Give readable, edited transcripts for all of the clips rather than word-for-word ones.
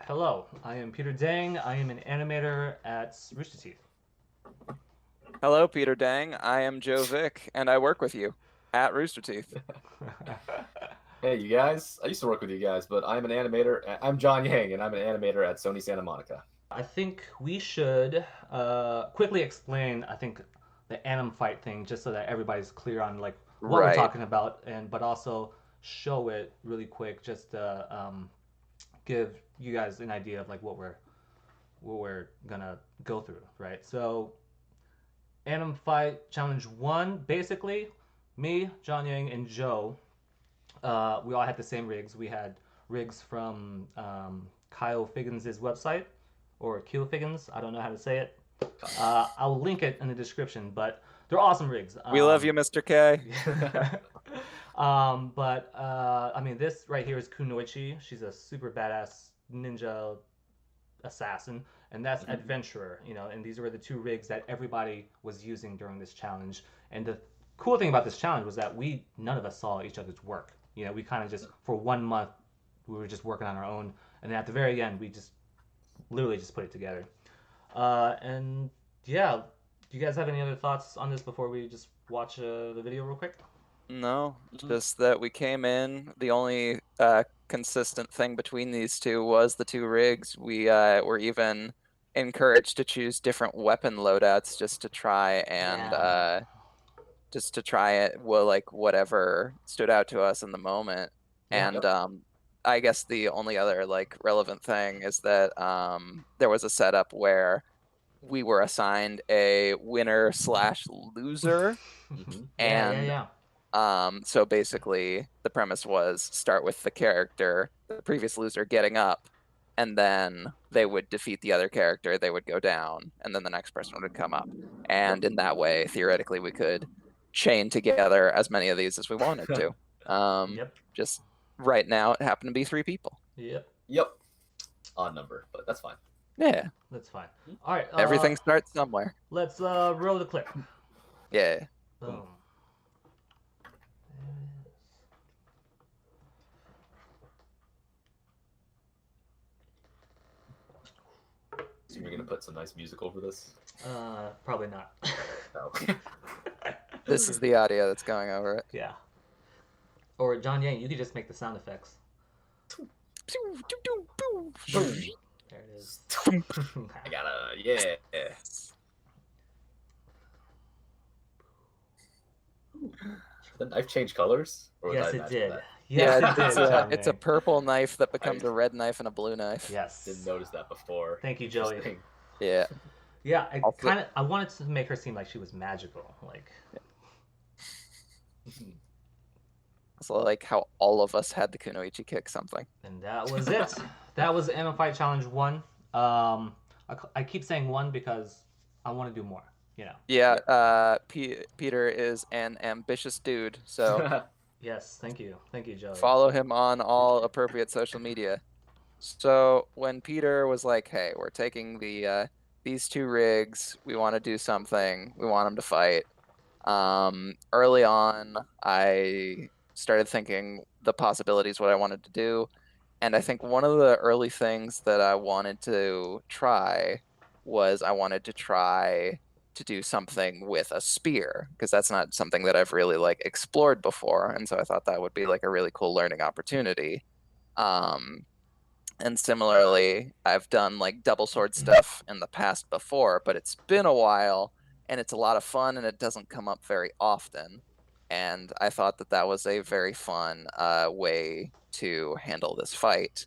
Hello, I am Peter Dang. I am an animator at Rooster Teeth. Hello, Peter Dang. I am Joe Vick, and I work with you at Rooster Teeth. Hey, you guys. I used to work with you guys, but I'm an animator. I'm John Yang, and I'm an animator at Sony Santa Monica. I think we should quickly explain, I think, the AnimFight thing, just so that everybody's clear on like what we're Right. talking about, and but also show it really quick, just to give you guys an idea of like what we're gonna go through, right? So, AnimFight Challenge One, basically, me, John Yang, and Joe, we all had the same rigs. We had rigs from Kyle Figgins' website, or Kyle Figgins. I don't know how to say it. I'll link it in the description, but they're awesome rigs. We love you, Mr. K. I mean, this right here is Kunoichi. She's a super badass ninja assassin, and that's adventurer. And these were the two rigs that everybody was using during this challenge. And the cool thing about this challenge was that we none of us saw each other's work. We kind of just for 1 month we were just working on our own, and then at the very end we just literally just put it together. And yeah, do you guys have any other thoughts on this before we just watch the video real quick? No, just that we came in. The only consistent thing between these two was the two rigs. We were even encouraged to choose different weapon loadouts just to try and Yeah. it. Well, like whatever stood out to us in the moment. Yeah. And I guess the only other like relevant thing is that there was a setup where we were assigned a winner slash loser. Yeah, yeah, And yeah. so basically the premise was start with the character, the previous loser getting up, and then they would defeat the other character, they would go down, and then the next person would come up. And in that way, theoretically, we could chain together as many of these as we wanted to. Yep. Just right now, it happened to be 3 people. Yep. Yep. Odd number, but that's fine. Yeah, That's fine. All right. everything starts somewhere. Let's roll the clip. Yeah. Boom. So you're gonna put some nice music over this? Probably not. No. This is the audio that's going over it. Yeah. Or John Yang, you could just make the sound effects. There it is. I gotta, yeah. Did the knife change colors? Or was I Yes, it imagining did. that? Yes, Yeah, it did. it's John it's a Yang. purple knife that becomes a red knife and a blue knife. Yes. Didn't notice that before. Thank you, Joey. Interesting. Yeah. Yeah, Also- I wanted to make her seem like she was magical, like. So like how all of us had the Kunoichi kick something. And that was it. That was Animafight Challenge 1. I keep saying 1 because I want to do more, Yeah, Peter is an ambitious dude, so Yes, thank you. Thank you, Joey. follow him on all appropriate social media. So when Peter was like, "Hey, we're taking these two rigs. We want to do something. We want them to fight." Early on, I started thinking the possibilities, what I wanted to do, and I think one of the early things that I wanted to try was I wanted to try to do something with a spear because that's not something that I've really like explored before, and so I thought that would be like a really cool learning opportunity. Um, and similarly, I've done like double sword stuff in the past before, but it's been a while and it's a lot of fun and it doesn't come up very often. And I thought that that was a very fun way to handle this fight.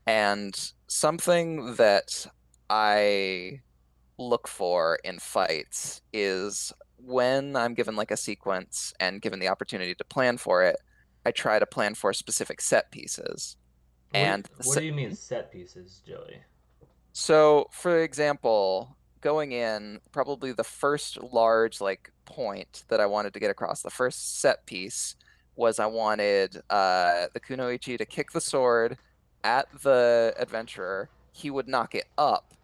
And something that I look for in fights is when I'm given like a sequence and given the opportunity to plan for it, I try to plan for specific set pieces. And What do you mean set pieces, Joey? so, for example, going in, probably the first large like point that I wanted to get across, the first set piece was I wanted the Kunoichi to kick the sword at the adventurer. He would knock it up,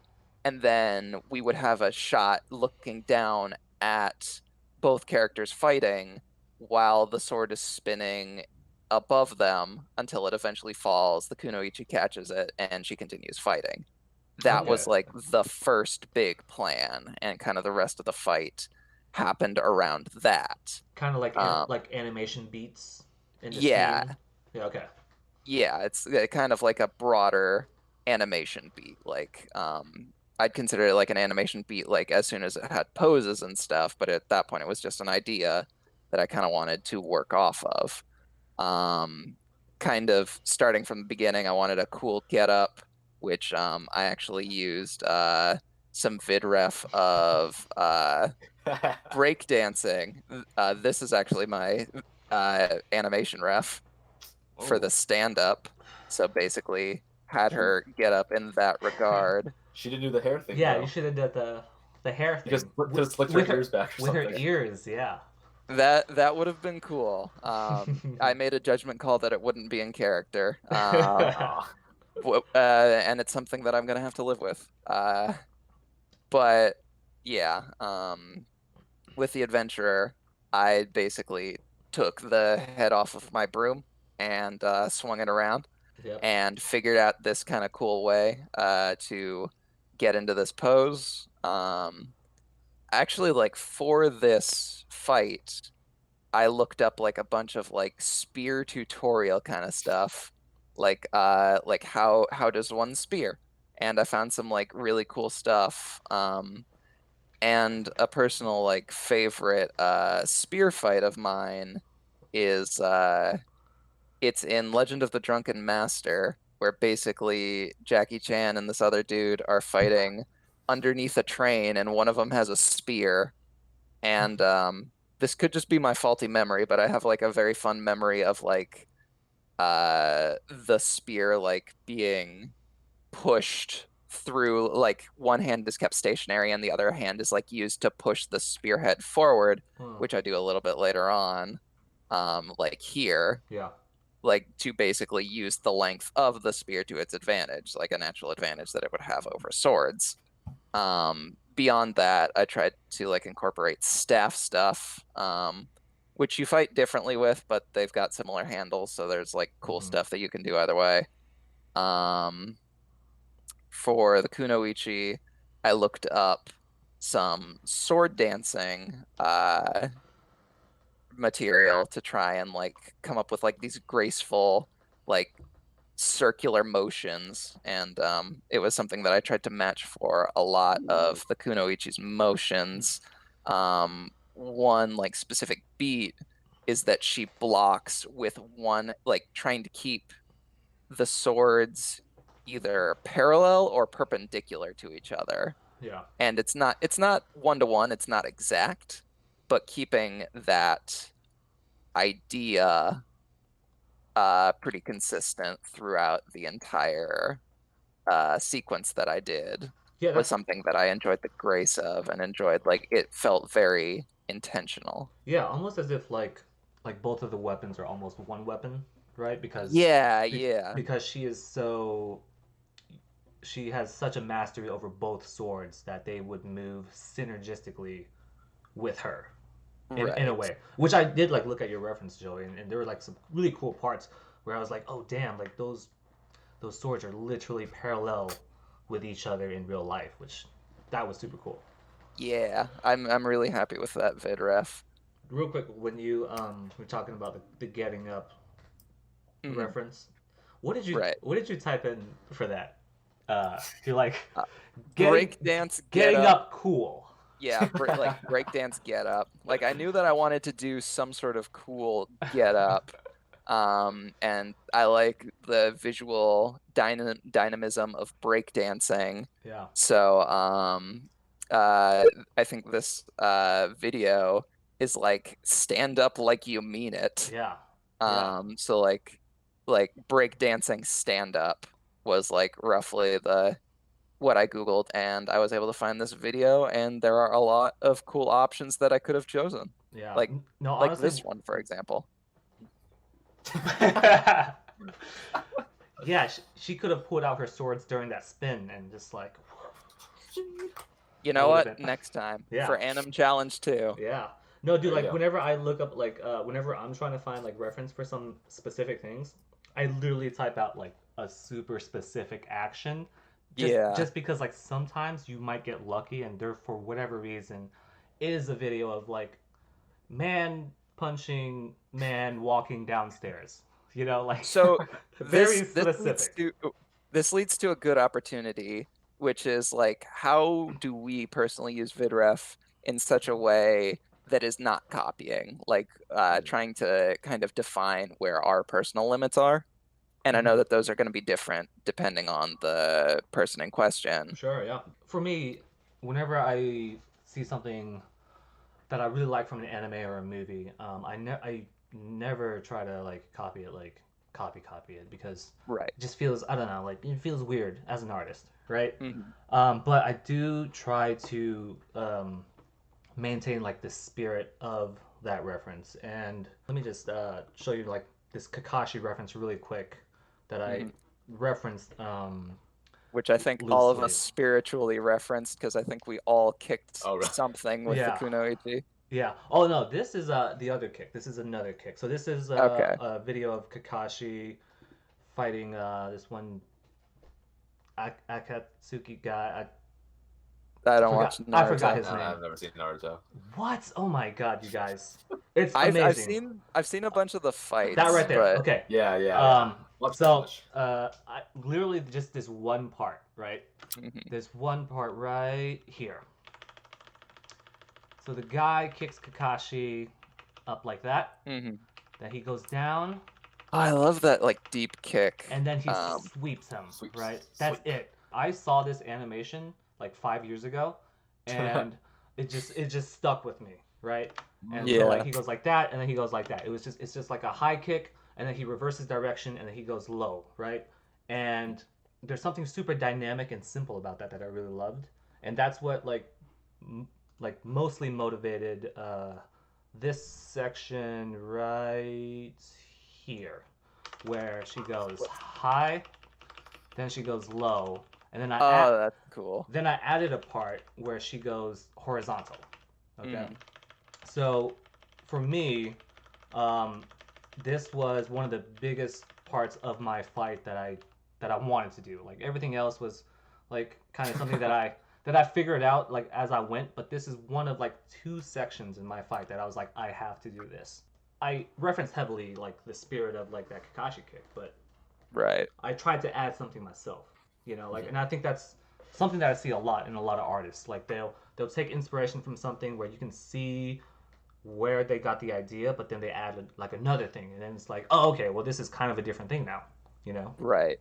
and then we would have a shot looking down at both characters fighting while the sword is spinning above them until it eventually falls. The Kunoichi catches it, and she continues fighting. That Okay. was like the first big plan, and kind of the rest of the fight happened around that. Kind of like animation beats in the Yeah, scene. Yeah. Okay. yeah, it's kind of like a broader animation beat. Like, I'd consider it like an animation beat, like as soon as it had poses and stuff. But at that point, it was just an idea that I kind of wanted to work off of. Kind of starting from the beginning, I wanted a cool getup, which I actually used some vidref of breakdancing. This is actually my animation ref for the stand-up. So basically, had her get up in that regard. She didn't do the hair thing. Yeah, though. you should have done the hair thing. Because slicked her ears back or with her something. ears. Yeah. That would have been cool. I made a judgment call that it wouldn't be in character, Aw. and it's something that I'm gonna have to live with. But yeah, with the adventurer, I basically took the head off of my broom and swung it around Yep. and figured out this kind of cool way to get into this pose. Actually, like for this fight, I looked up like a bunch of like spear tutorial kind of stuff, like how does one spear, and I found some like really cool stuff. And a personal like favorite spear fight of mine is it's in Legend of the Drunken Master, where basically Jackie Chan and this other dude are fighting underneath a train, and one of them has a spear. And this could just be my faulty memory, but I have like a very fun memory of like the spear like being pushed through, like one hand is kept stationary and the other hand is like used to push the spearhead forward, which I do a little bit later on, like here. Yeah. Like to basically use the length of the spear to its advantage, like a natural advantage that it would have over swords. Beyond that, I tried to like incorporate staff stuff, which you fight differently with, but they've got similar handles, so there's like cool stuff that you can do either way. For the Kunoichi, I looked up some sword dancing material to try and like come up with like these graceful like circular motions, and it was something that I tried to match for a lot of the Kunoichi's motions. One like specific beat is that she blocks with one, like trying to keep the swords either parallel or perpendicular to each other. Yeah. And it's not one-to-one, it's not exact, but keeping that idea pretty consistent throughout the entire sequence that I did was something that I enjoyed the grace of and enjoyed. Like it felt very intentional. Yeah, almost as if like both of the weapons are almost one weapon, right? Because because she has such a mastery over both swords that they would move synergistically with her in a way, which I did like look at your reference, Joey, and there were like some really cool parts where I was like, oh damn, like those swords are literally parallel with each other in real life, which that was super cool. Yeah, I'm really happy with that vidref. Real quick, when you were talking about the getting up reference, what did you type in for that? You're like breakdance getting up cool. Yeah, like breakdance get up. Like I knew that I wanted to do some sort of cool get up. And I like the visual dynamism of breakdancing. Yeah. So I think this video is like stand up like you mean it. Yeah. So like breakdancing stand up was like roughly what I Googled, and I was able to find this video, and there are a lot of cool options that I could have chosen. Yeah. Like honestly, this one, for example. Yeah, she could have pulled out her swords during that spin and just like. You know what? Next time for Anim Challenge 2. Yeah. No, dude, There you like go. whenever I look up like whenever I'm trying to find like reference for some specific things, I literally type out like a super specific action Yeah. just because like sometimes you might get lucky and there for whatever reason is a video of like man punching man walking downstairs. You know, like So very this leads specific. to a good opportunity, which is like, how do we personally use VidRef in such a way that is not copying, like trying to kind of define where our personal limits are. And I know that those are going to be different depending on the person in question. Sure, yeah. For me, whenever I see something that I really like from an anime or a movie, I never try to like copy it, like copy it because Right. it just feels, I don't know, like it feels weird as an artist, right? Mhm. But I do try to maintain like the spirit of that reference. And let me just show you like this Kakashi reference really quick that I Mhm. referenced Which I think all of loosely. us spiritually referenced because I think we all kicked Oh, right. something with the Yeah. Kunoichi. Yeah. Oh no, this is the other kick. This is another kick. So this is Okay. a video of Kakashi fighting this one Akatsuki guy. I I don't forgot. watch I forgot Naruto. his name. I've never seen Naruto. What? Oh my god, you guys! It's I've amazing. seen a bunch of the That fights, right there. but Okay. Yeah. Watch that So much. literally just this one part, right? mhm. This one part right here. So the guy kicks Kakashi up like that. Mhm. Then he goes down, I love that like deep kick. and then he sweeps him. Right. That's Sweep. it. I saw this animation like 5 years ago, and it just stuck with me. Right. And so like Yeah. he goes like that, and then he goes like that. It's just like a high kick, and then he reverses direction, and then he goes low. Right. And there's something super dynamic and simple about that I really loved, and that's what like mostly motivated this section right here, where she goes high, then she goes low, and Oh, that's cool. then I added a part where she goes horizontal. Okay, Mhm. so for me, um, this was one of the biggest parts of my fight that I wanted to do. Like everything else was like kind of something that I figured out like as I went, but this is one of like two sections in my fight that I was like I have to do this. I referenced heavily like the spirit of like that Kakashi kick, but Right. I tried to add something myself, you know, like, and I think that's something that I see a lot in a lot of artists. Like they'll take inspiration from something where you can see where they got the idea, but then they add like another thing, and then it's like, oh, okay, well, this is kind of a different thing now, you know? Right.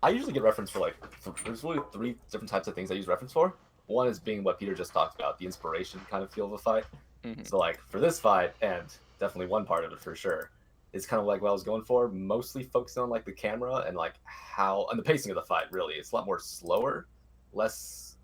I usually get reference for like there's really three different types of things I use reference for. One is being what Peter just talked about, the inspiration kind of feel of a fight. Mhm. So like for this fight, and definitely one part of it for sure, is kind of like what I was going for, mostly focusing on like the camera and like how and the pacing of the fight. Really, it's a lot more slower, less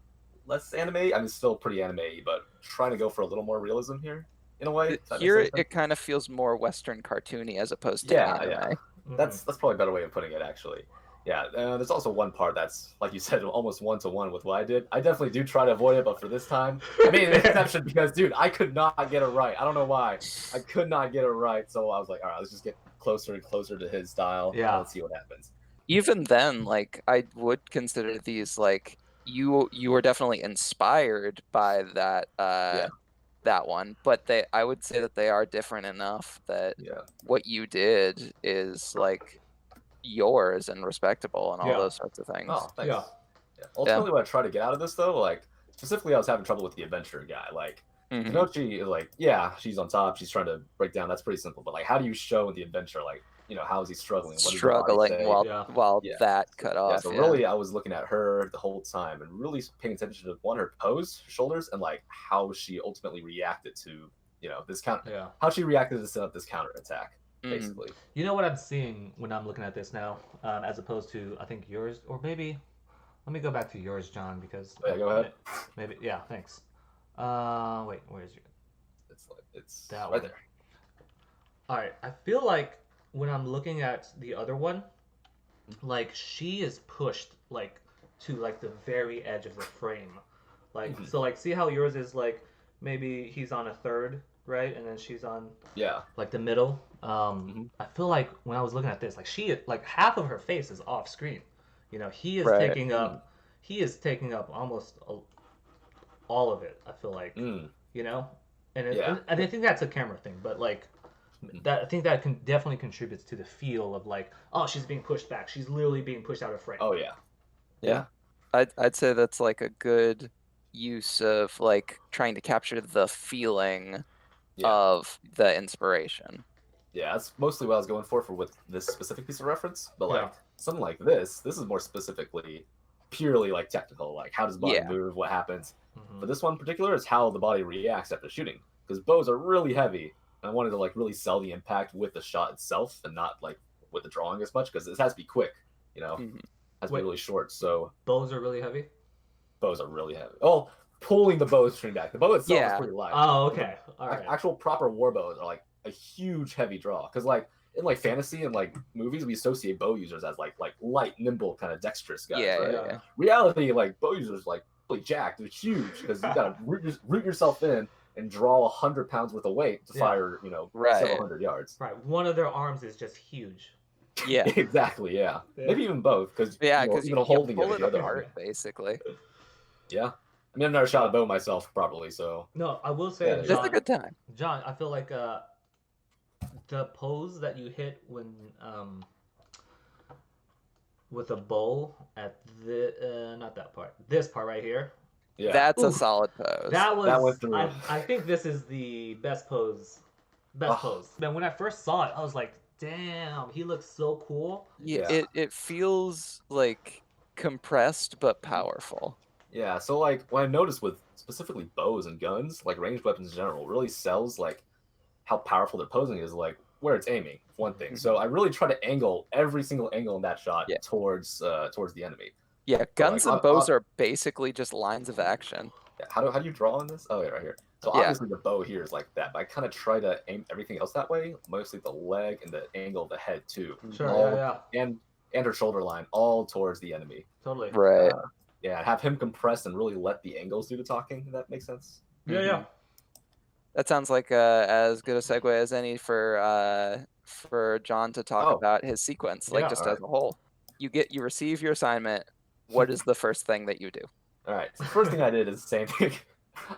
anime. I mean, it's still pretty anime, but trying to go for a little more realism here in a way. If that makes Here sense. it kind of feels more Western cartoony as opposed to Yeah. anime. That's probably a better way of putting it, actually. Yeah, there's also one part that's, like you said, almost one-to-one with what I did. I definitely do try to avoid it, but for this time, I made an exception because, dude, I could not get it right. I don't know why. I could not get it right, so I was like, all right, let's just get closer and closer to his style. Yeah. Let's see what happens. Even then, like I would consider these like you were definitely inspired by that that one, but I would say that they are different enough that Yeah. what you did is like yours and respectable and all Yeah. those sorts of things. Oh, thanks. Yeah. Ultimately, what I try to get out of this, though, like, specifically, I was having trouble with the adventure guy. Like, Mhm. Kunoichi, like, yeah, she's on top, she's trying to break down, that's pretty simple. But, like, how do you show the adventure, like, you know, how is he struggling? What does his body Struggling say? while Yeah. that cut Yeah, off. so really, I was looking at her the whole time and really paying attention to one, her pose, her shoulders, and like how she ultimately reacted to, you know, this counter. Yeah. How she reacted to set up this counter attack, Mhm. basically. You know what I'm seeing when I'm looking at this now, as opposed to I think yours, or maybe let me go back to yours, John, because Yeah, go ahead. maybe yeah, thanks. Wait, where's your? It's That right one. there. All right, I feel like when I'm looking at the other one, like she is pushed like to like the very edge of the frame, like Mhm. so like see how yours is like maybe he's on a third right? And then she's on Yeah. like the middle. I feel like when I was looking at this, like half of her face is off screen. You know, Right. he is taking up almost all of it. I feel like, Mm. you know, Yeah. and I think that's a camera thing, but like that I think that can definitely contributes to the feel of like, oh, she's being pushed back. She's literally being pushed out of frame. Oh yeah. Yeah. I'd say that's like a good use of like trying to capture the feeling Yeah. of the inspiration. Yeah, that's mostly what I was going for with this specific piece of reference. But like Yeah. something like this is more specifically purely like technical, like how does the body Yeah. move, what happens. Mhm. But this one in particular is how the body reacts after shooting, because bows are really heavy. And I wanted to like really sell the impact with the shot itself and not like with the drawing as much, because it has to be quick, you know, Mhm. has to Wait. be really short. So Bows are really heavy. bows are really heavy. Oh, pulling the bowstring back. The bow itself is Yeah. pretty light. Oh, okay. All right. Actual proper war bows are like a huge heavy draw, because like in like fantasy and like movies we associate bow users as like light, nimble, kind of dexterous guys, Yeah, right? yeah. Reality, like bow users like really jacked, they're huge, because you gotta root yourself in and draw 100 pounds worth of weight to Yeah. fire, Right. several hundred yards. Right. One of their arms is just huge. Yeah. Exactly, yeah. Maybe even both, because Yeah, because even holding pull it it the other apart, arm. basically. Yeah. I mean, I've never shot a bow myself properly, so No, I will say, Yeah, Just John, a good time. John, I feel like the pose that you hit when with a bowl at the not that part, this part right here. yeah. That's a Oof. solid pose. That was That went through. I think this is the best pose. Best Oh. pose. Then when I first saw it, I was like, damn, he looks so cool. Yeah, it feels like compressed but powerful. Yeah, so like what I noticed with specifically bows and guns, like ranged weapons in general, really sells like how powerful their posing is, like where it's aiming, one thing. So I really try to angle every single angle in that shot Yeah. towards the enemy. Yeah, guns like, and bows are basically just lines of action. Yeah, how do you draw on this? Oh yeah, right here. So Yeah. obviously the bow here is like that, but I kind of try to aim everything else that way, mostly the leg and the angle of the head too. Sure, All- yeah. And her shoulder line, all towards the enemy. Totally. Right. Yeah, have him compress and really let the angles do the talking, if that makes sense. Yeah. That sounds like as good a segue as any for John to talk Oh. about his sequence, like Yeah, just alright. as a whole. You receive your assignment. What is the first thing that you do? All right. So the first thing I did is the same thing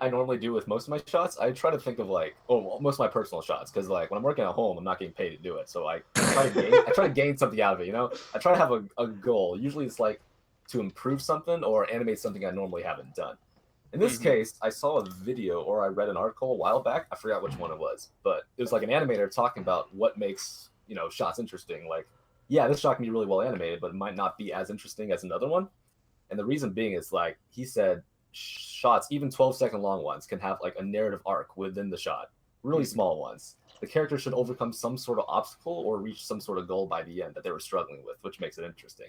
I normally do with most of my shots. I try to think of like, most of my personal shots, because like when I'm working at home, I'm not getting paid to do it. So I try to gain something out of it. You know, I try to have a goal. Usually it's like to improve something or animate something I normally haven't done. In this case, I saw a video or I read an article a while back. I forgot which one it was, but it was like an animator talking about what makes shots interesting. Like, yeah, this shot can be really well animated, but it might not be as interesting as another one. And the reason being is like he said, shots, even 12-second long ones, can have like a narrative arc within the shot. Really small ones. The character should overcome some sort of obstacle or reach some sort of goal by the end that they were struggling with, which makes it interesting.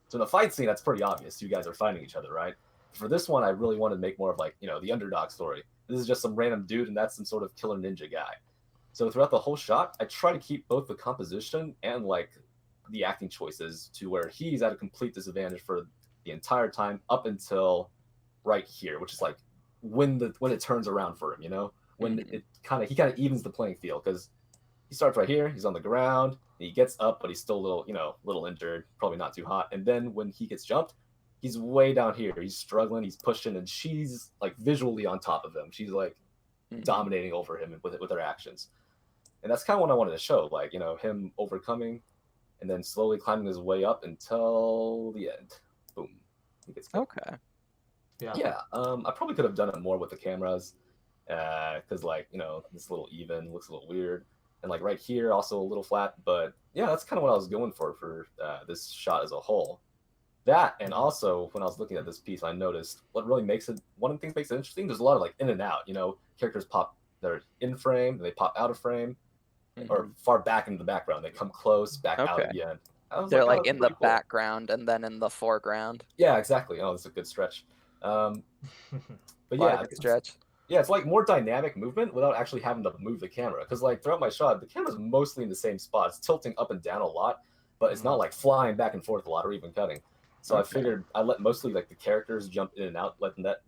So in a fight scene, that's pretty obvious. You guys are fighting each other, right? For this one, I really wanted to make more of like, the underdog story. This is just some random dude, and that's some sort of killer ninja guy. So throughout the whole shot, I try to keep both the composition and like the acting choices to where he's at a complete disadvantage for the entire time up until right here, which is like when it turns around for him, when he kind of evens the playing field, because he starts right here, he's on the ground, he gets up, but he's still a little injured, probably not too hot. And then when he gets jumped, he's way down here. He's struggling, he's pushing, and she's like visually on top of him. She's like dominating over him with her actions. And that's kind of what I wanted to show, like, him overcoming and then slowly climbing his way up until the end. Boom. He gets killed. Okay. Yeah. I probably could have done it more with the cameras, because like, this little even looks a little weird. And like right here, also a little flat. But yeah, that's kind of what I was going for this shot as a whole. That, and also when I was looking at this piece, I noticed what really makes it, one of the things makes it interesting, there's a lot of like in and out, characters pop, they're in frame, they pop out of frame, or far back into the background. They come close, back out at the end. They're like in the background and then in the foreground. Yeah, exactly. Oh, that's a good stretch. But yeah, stretch. Yeah, it's like more dynamic movement without actually having to move the camera. Because like throughout my shot, the camera's mostly in the same spot. It's tilting up and down a lot, but it's not like flying back and forth a lot or even cutting. So I figured I let mostly like the characters jump in and out, letting that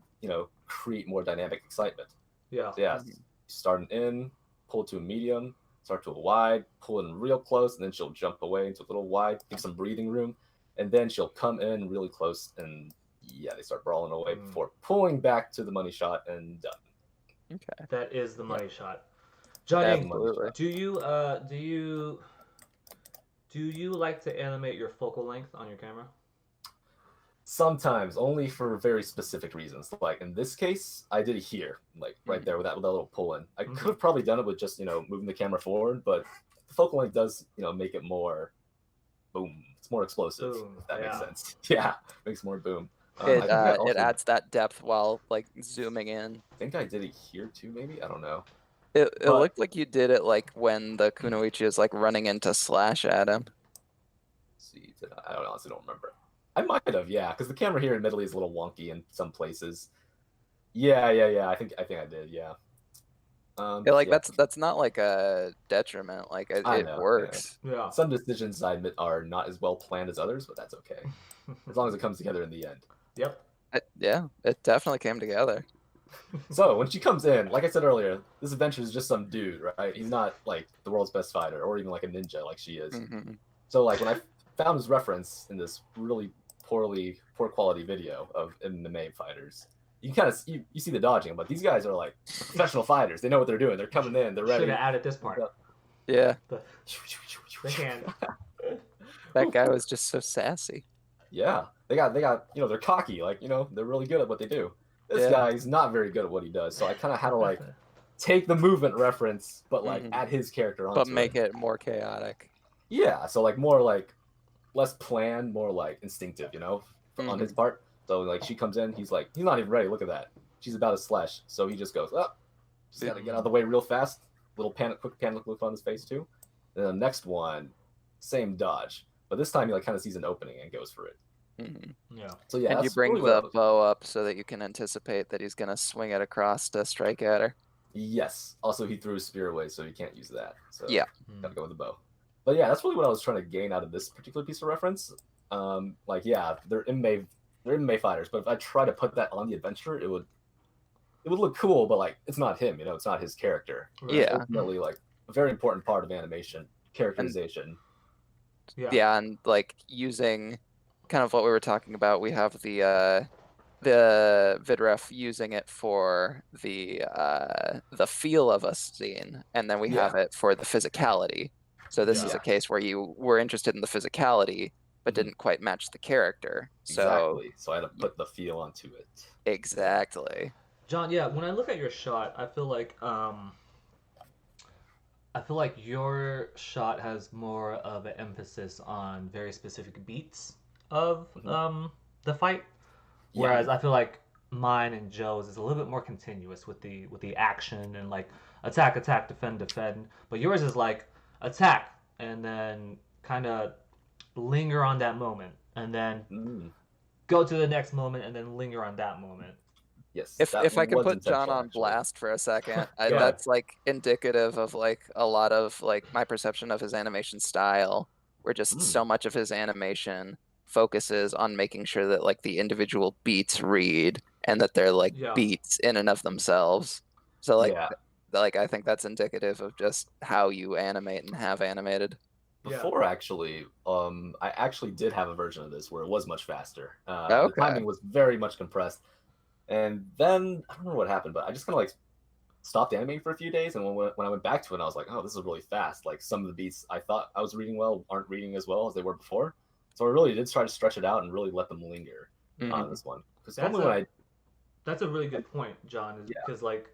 create more dynamic excitement. Yeah. So, yeah, starting in, pull to a medium, start to a wide, pull in real close, and then she'll jump away into a little wide, give some breathing room, and then she'll come in really close, and yeah, they start brawling away before pulling back to the money shot and done. Okay. That is the money shot. Johnny, Absolutely. do you like to animate your focal length on your camera? Sometimes, only for very specific reasons. Like in this case, I did it here, like right there with that little pull in. I could have probably done it with just moving the camera forward, but the focal length does make it more boom. It's more explosive. Boom. If that makes Yeah. sense. Yeah, makes more boom. It also, it adds that depth while like zooming in. I think I did it here too. Maybe I don't know. It But- looked like you did it like when the Kunoichi is like running into Slash at him. See, I honestly don't remember. I might have, yeah, because the camera here admittedly is a little wonky in some places. Yeah. I think I did, yeah. Yeah, like yeah. that's not like a detriment. Like I it know, yeah. works. Yeah. Some decisions I admit are not as well planned as others, but that's okay as long as it comes together in the end. Yep. Yeah, it definitely came together. So when she comes in, like I said earlier, this adventure is just some dude, right? He's not like the world's best fighter or even like a ninja like she is. Mhm. So like when I found his reference in this really poor quality video of MMA fighters, you kind of you see the dodging, but these guys are like professional fighters. They know what they're doing. They're coming in. They're ready. Should have added this part. Yeah, The hand. that guy was just so sassy. Yeah, they got they're cocky. Like they're really good at what they do. This Yeah. guy is not very good at what he does. So I kind of had to like take the movement reference, but like add his character onto But make it more chaotic. Yeah, so like more like less planned, more like instinctive, on his part. So like she comes in, he's not even ready. Look at that. She's about to slash. So he just goes, oh, just gotta get out of the way real fast. Quick panic look on his face too. Then the next one, same dodge. But this time he like kind of sees an opening and goes for it. Yeah. So yeah, And you that's bring really what the bow up so that you can anticipate that he's gonna swing it across to strike at her. Yes. Also he threw his spear away, so you can't use that. So Yeah. gotta go with the bow. But yeah, that's really what I was trying to gain out of this particular piece of reference. Like yeah, they're MMA fighters, but if I try to put that on the adventure, it would look cool, but like it's not him, it's not his character. Right. Yeah. Ultimately, like a very important part of animation, characterization. Yeah, and like using kind of what we were talking about, we have the vidref using it for the feel of a scene, and then we have it for the physicality. So this is a case where you were interested in the physicality, but didn't quite match the character. So Exactly. So I had to put the feel onto it. exactly. John, yeah, when I look at your shot, I feel like your shot has more of an emphasis on very specific beats of the fight, whereas I feel like mine and Joe's is a little bit more continuous with the action and like attack, defend. But yours is like attack and then kind of linger on that moment and then go to the next moment and then linger on that moment. Yes. If I can was put John intentional, on actually. blast for a second, Yeah. that's like indicative of like a lot of like my perception of his animation style, where just so much of his animation focuses on making sure that like the individual beats read and that they're like beats in and of themselves. So like I think that's indicative of just how you animate and have animated. Before actually, I actually did have a version of this where it was much faster. Okay. The timing was very much compressed. And then I don't know what happened, but I just kind of like stopped animating for a few days. And when I went back to it, I was like, oh, this is really fast. Like some of the beats I thought I was reading well aren't reading as well as they were before. So I really did try to stretch it out and really let them linger on this one. Because that's a really good point, John. Because like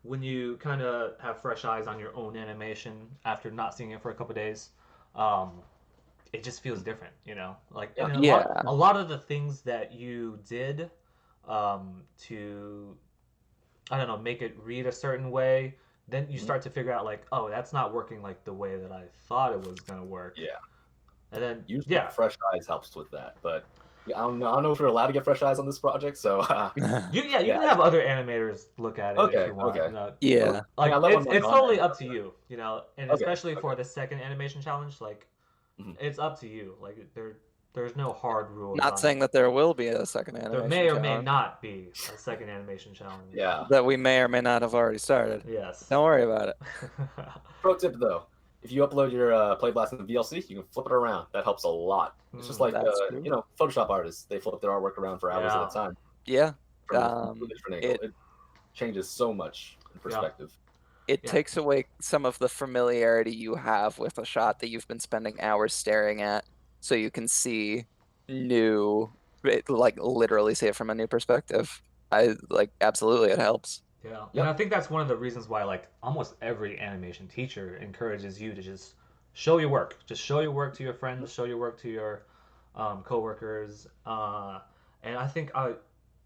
when you kind of have fresh eyes on your own animation after not seeing it for a couple of days, it just feels different, Like a lot of the things that you did to I don't know, make it read a certain way, then you start to figure out like, oh, that's not working like the way that I thought it was gonna work. Yeah. And then usually fresh eyes helps with that, but I don't know if we're allowed to get fresh eyes on this project, so you can have other animators look at it if you want. Like it's totally up to you, and especially for the second animation challenge, like it's up to you. Like There's no hard rules Not on saying it. that there will be a second animation There may or may challenge not be a second animation challenge. Yeah. that we may or may not have already started. Yes. Don't worry about it. Pro tip though, if you upload your Play Blast in the VLC, you can flip it around. That helps a lot. It's just like That's true. Photoshop artists. They flip their artwork around for hours at a time. Yeah. From a completely different angle. It changes so much in perspective. It takes away some of the familiarity you have with a shot that you've been spending hours staring at, so you can see literally see it from a new perspective. Absolutely, it helps. Yeah, and I think that's one of the reasons why like almost every animation teacher encourages you to just show your work. Just show your work to your friends, show your work to your coworkers. And I think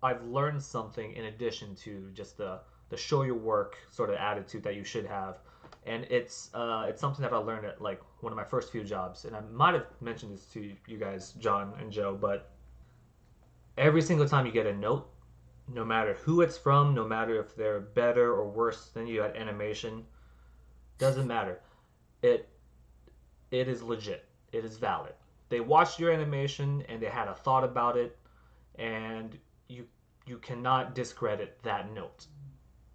I've learned something in addition to just the show your work sort of attitude that you should have. And it's something that I learned at like one of my first few jobs. And I might have mentioned this to you guys, John and Joe, but every single time you get a note, no matter who it's from, no matter if they're better or worse than you at animation, doesn't matter. It is legit. It is valid. They watched your animation and they had a thought about it, and you cannot discredit that note.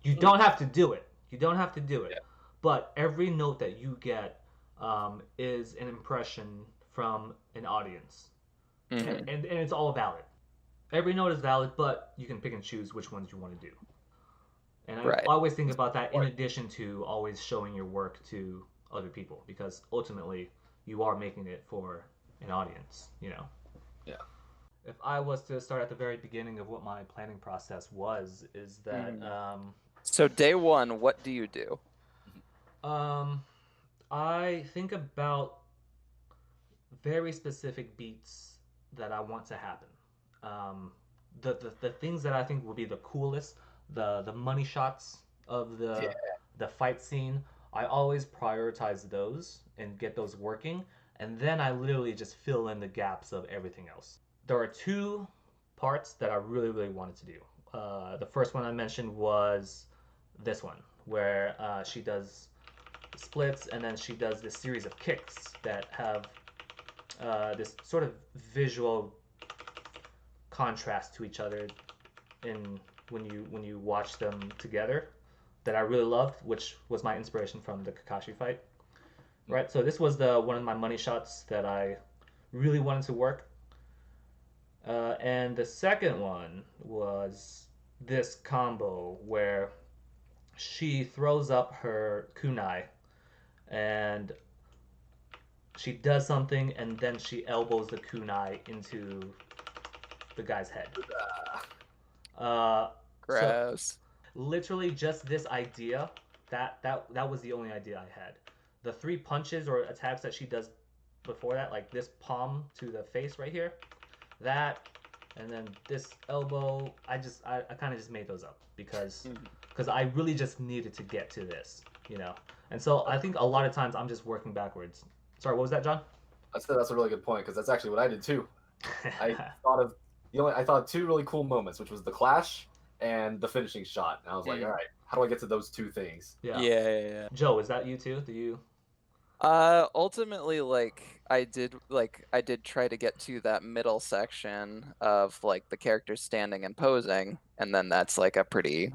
You don't have to do it. You don't have to do it. Yeah. But every note that you get is an impression from an audience, Mhm. and it's all valid. Every note is valid, but you can pick and choose which ones you want to do. And I always think about that in addition to always showing your work to other people, because ultimately you are making it for an audience, you know? Yeah. If I was to start at the very beginning of what my planning process was, is that So day one, what do you do? I think about very specific beats that I want to happen. The things that I think will be the coolest, the money shots of the fight scene. I always prioritize those and get those working, and then I literally just fill in the gaps of everything else. There are two parts that I really wanted to do. The first one I mentioned was this one, where she does splits and then she does this series of kicks that have this sort of visual contrast to each other in when you watch them together, that I really loved, which was my inspiration from the Kakashi fight. Right, so this was one of my money shots that I really wanted to work. And the second one was this combo where she throws up her kunai and she does something and then she elbows the kunai into the guy's head. Gross. So literally just this idea, that was the only idea I had. The three punches or attacks that she does before that, like this palm to the face right here, that, and then this elbow, I kind of just made those up because I really just needed to get to this, you know. And so I think a lot of times I'm just working backwards. Sorry, what was that, John? That's a really good point, because that's actually what I did too. I thought of two really cool moments, which was the clash and the finishing shot. And I was like, all right, how do I get to those two things? Yeah. Joe, is that you too? Do you? Ultimately, I did try to get to that middle section of like the characters standing and posing, and then that's like a pretty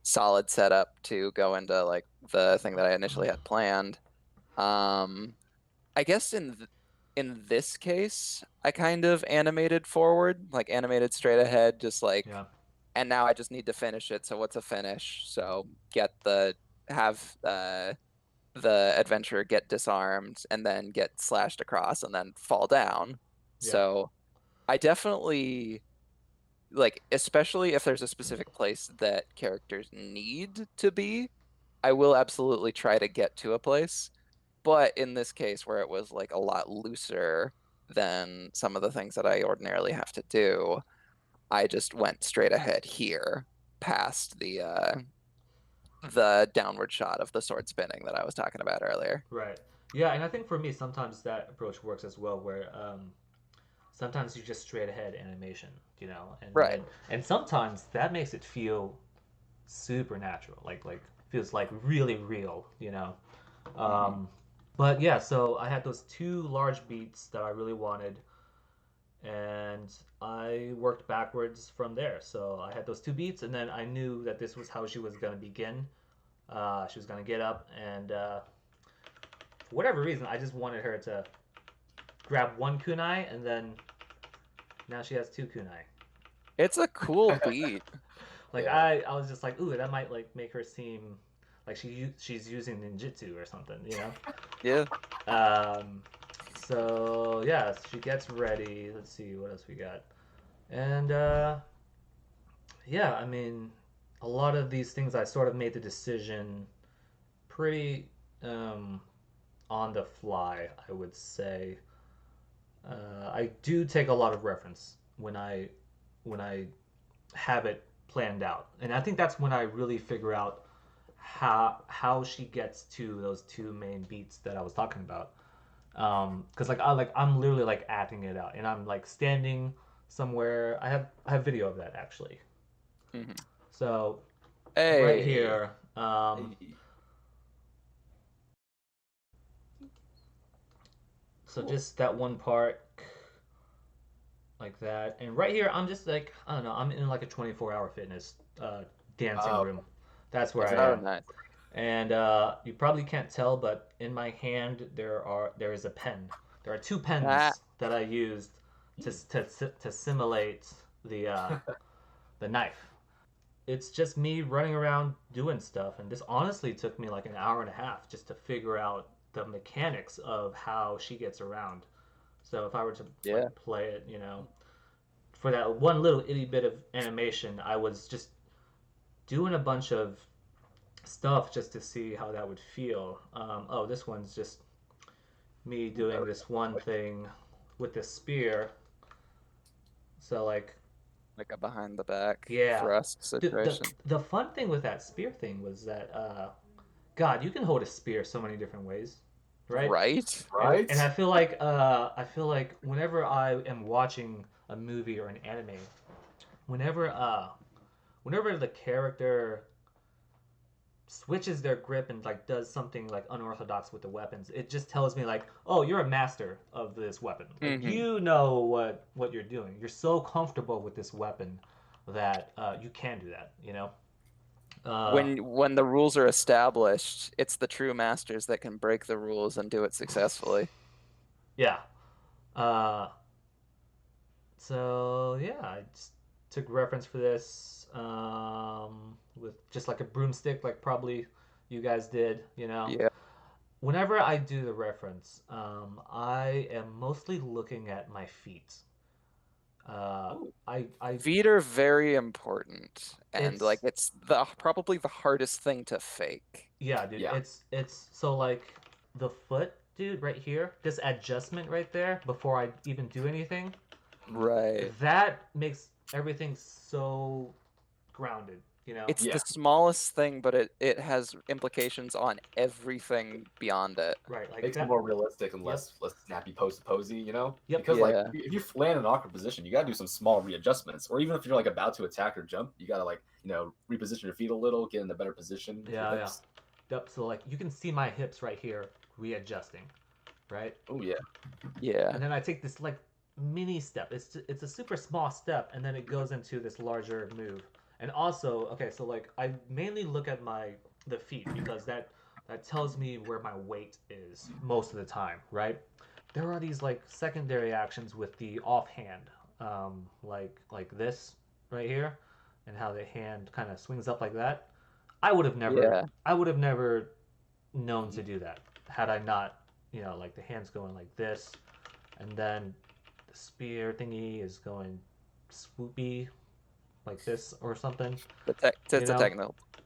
solid setup to go into like the thing that I initially had planned. I guess in this case, I kind of animated forward, like animated straight ahead, just like, and now I just need to finish it. So what's a finish? So have the adventurer get disarmed and then get slashed across and then fall down. Yeah. So I definitely especially if there's a specific place that characters need to be, I will absolutely try to get to a place. But in this case, where it was like a lot looser than some of the things that I ordinarily have to do, I just went straight ahead here past the downward shot of the sword spinning that I was talking about earlier. Right. Yeah, and I think for me, sometimes that approach works as well, where sometimes you just straight ahead animation, you know, and sometimes that makes it feel supernatural, like feels like really real, you know. But yeah, so I had those two large beats that I really wanted. and I worked backwards from there. So I had those 2 beats, and then I knew that this was how she was gonna begin. She was gonna get up, and for whatever reason, I just wanted her to grab one kunai, and then now she has 2 kunai. It's a cool beat. Like Yeah. I was just like, ooh, that might like make her seem like she's using ninjutsu or something, you know? Yeah. So yeah, she gets ready. Let's see what else we got. And yeah, I mean, a lot of these things I sort of made the decision pretty on the fly, I would say. I do take a lot of reference when I have it planned out, and I think that's when I really figure out how she gets to those 2 main beats that I was talking about. Because I'm literally like acting it out, and I'm like standing somewhere. I have video of that actually. Hmm. So right Hey. here, so just that one part like that, and right here I'm just like I don't know. I'm in like a 24-hour fitness dancing room. That's where I Oh, am. nice. And you probably can't tell, but in my hand there is a pen. There are 2 pens Ah. that I used to simulate the knife. It's just me running around doing stuff, and this honestly took me like an hour and a half just to figure out the mechanics of how she gets around. So if I were to Yeah. like play it, for that one little itty bit of animation, I was just doing a bunch of stuff just to see how that would feel. Oh, this one's just me doing this one thing with the spear. So like, Like a behind the back yeah, thrust the situation. the fun thing with that spear thing was that God, you can hold a spear so many different ways, right? Right? Right? And I feel like whenever I am watching a movie or an anime, whenever whenever the character switches their grip and like does something like unorthodox with the weapons, it just tells me like, oh, you're a master of this weapon. Like Hmm. you know what you're doing. You're so comfortable with this weapon that you can do that. When the rules are established, it's the true masters that can break the rules and do it successfully. Yeah. Uh, so yeah, I just took reference for this with just like a broomstick, like probably you guys did. Yeah. Whenever I do the reference, I am mostly looking at my feet. Uh, Ooh. I Feet are very important, and like it's it's probably the hardest thing to fake. yeah, dude. Yeah. It's so like the foot, dude, right here. This adjustment right there before I even do anything, Right. that makes everything so grounded. It's Yeah. the smallest thing, but it has implications on everything beyond it. Right, like Makes it that. more realistic and Yep. less snappy posy, Yep. Because like Yeah. if you land in an awkward position, you gotta do some small readjustments. Or even if you're like about to attack or jump, you gotta like, reposition your feet a little, get in a better position with your Yeah, yeah. hips. Yep. So like you can see my hips right here readjusting, right? Oh yeah. Yeah. And then I take this like mini step. It's a super small step, and then it goes into this larger move. And also, okay, so like I mainly look at the feet because that tells me where my weight is most of the time, right? There are these like secondary actions with the offhand, like this right here, and how the hand kind of swings up like that. Yeah. I would have never known to do that had I not, like the hand's going like this, and then the spear thingy is going swoopy like this or something. It's a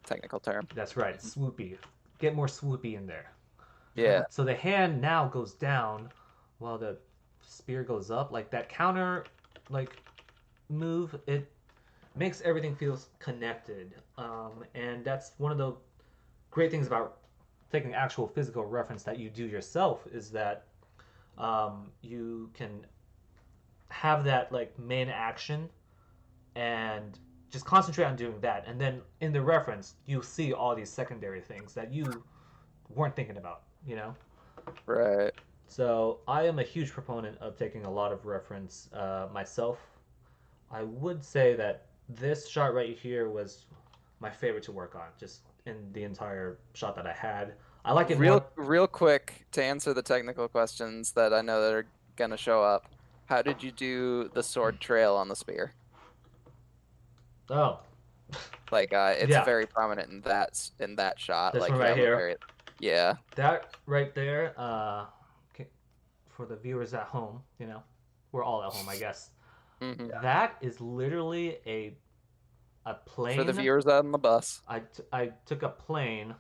technical term. That's right, swoopy. Get more swoopy in there. Yeah. So the hand now goes down while the spear goes up. Like that counter, like move, it makes everything feels connected. And that's one of the great things about taking actual physical reference that you do yourself is that you can have that like main action and just concentrate on doing that, and then in the reference you see all these secondary things that you weren't thinking about. Right. So I am a huge proponent of taking a lot of reference myself. I would say that this shot right here was my favorite to work on, just in the entire shot that I had. I like it more. Real quick to answer the technical questions that I know that are gonna show up. How did you do the sword trail on the spear? Oh, Like, it's yeah, very prominent in that shot. this Like, one you right have a here. very, yeah. That right there. For the viewers at home, we're all at home, I guess. Hmm. Yeah. That is literally a For the plane. viewers out on the bus. I took a plane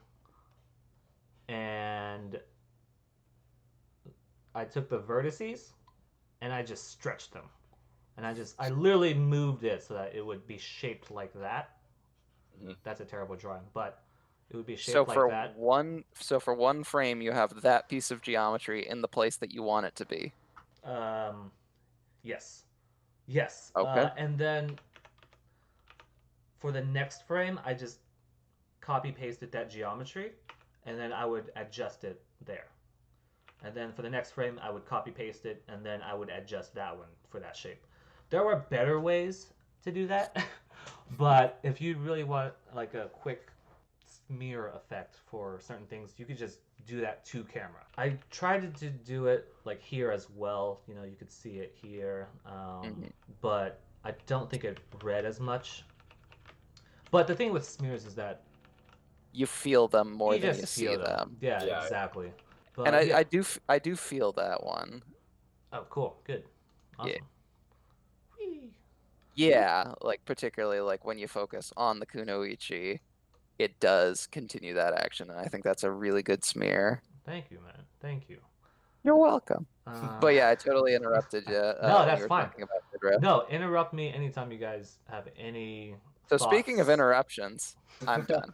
and I took the vertices and I just stretched them. And I literally moved it so that it would be shaped like that. Mhm. That's a terrible drawing, but it would be So shaped like for that. one frame, you have that piece of geometry in the place that you want it to be. Um, yes, yes. Okay. And then for the next frame, I just copy pasted that geometry, and then I would adjust it there. And then for the next frame, I would copy paste it, and then I would adjust that one for that shape. There were better ways to do that, but if you really want like a quick smear effect for certain things, you could just do that to camera. I tried to do it like here as well. You could see it here, but I don't think it read as much. But the thing with smears is that You feel them more you than just you see feel them. them. Yeah, Yeah. exactly. But And yeah. I do feel that one. Oh, cool. Good. Awesome. Yeah. Whee. Yeah, like particularly like when you focus on the Kunoichi, it does continue that action, and I think that's a really good smear. Thank you, man. Thank you. You're welcome. But yeah, I totally no, interrupted you when that's you were fine. talking about the drift. No, interrupt me anytime you guys have any So thoughts. speaking of interruptions, I'm done.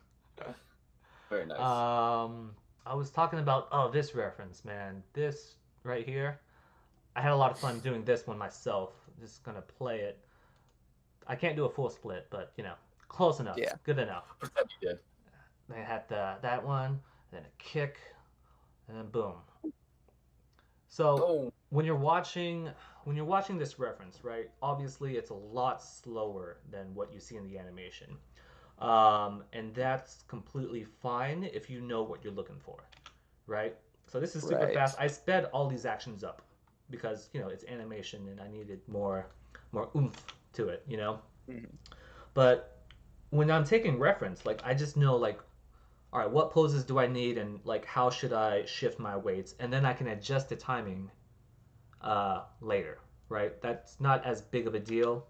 Very nice. I was talking about this reference, man. This right here. I had a lot of fun doing this one myself. Just gonna play it. I can't do a full split, but close enough. Yeah. Good enough. Pretend you did. They had that one, then a kick, and then boom. So Oh, when you're watching this reference, right? Obviously, it's a lot slower than what you see in the animation, and that's completely fine if you know what you're looking for, right? So this is super Right. fast. I sped all these actions up because it's animation and I needed more oomph to it, Mhm. But when I'm taking reference, like I just know like, all right, what poses do I need and like how should I shift my weights, and then I can adjust the timing later, right? That's not as big of a deal,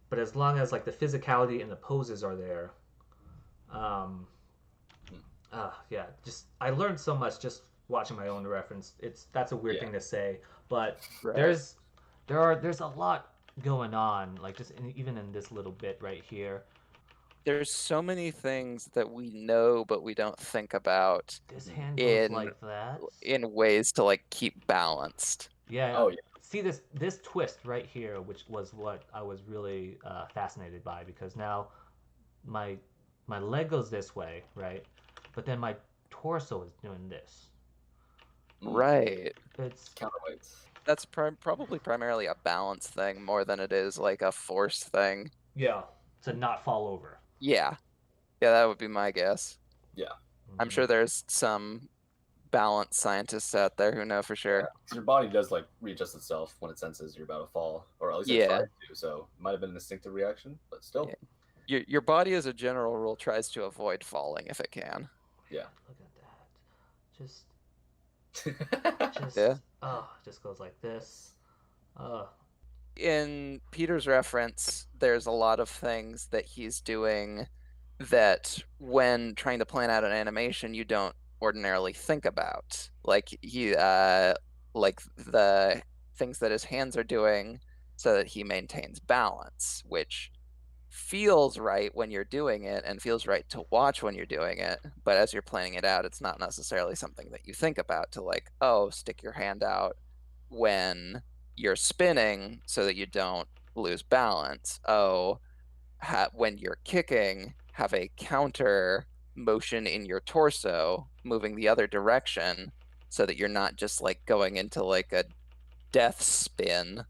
But as long as like the physicality and the poses are there, um, yeah, just I learned so much just watching my own reference. That's a weird thing to say, but Right. there's a lot going on, like just even in this little bit right here. There's so many things that we know but we don't think about This hand goes like that. in ways to like keep balanced. Yeah. Oh, yeah. See this twist right here, which was what I was really fascinated by, because now my leg goes this way, right? But then my torso is doing this. Right. It's counterweights. That's probably primarily a balance thing more than it is like a force thing. yeah, to not fall over. Yeah. Yeah, that would be my guess. Yeah. I'm sure there's some balance scientists out there who know for sure. Yeah, your body does like readjust itself when it senses you're about to fall, or at least it tries to. So it might have been an instinctive reaction, but still. Yeah. Your body, as a general rule, tries to avoid falling if it can. Yeah. Look at that. Just Yeah. Just goes like this. In Peter's reference, there's a lot of things that he's doing that when trying to plan out an animation you don't ordinarily think about. Like like the things that his hands are doing so that he maintains balance, which feels right when you're doing it and feels right to watch when you're doing it, but as you're planning it out, it's not necessarily something that you think about to like, oh, stick your hand out when you're spinning so that you don't lose balance. Oh, when you're kicking, have a counter motion in your torso moving the other direction so that you're not just like going into like a death spin,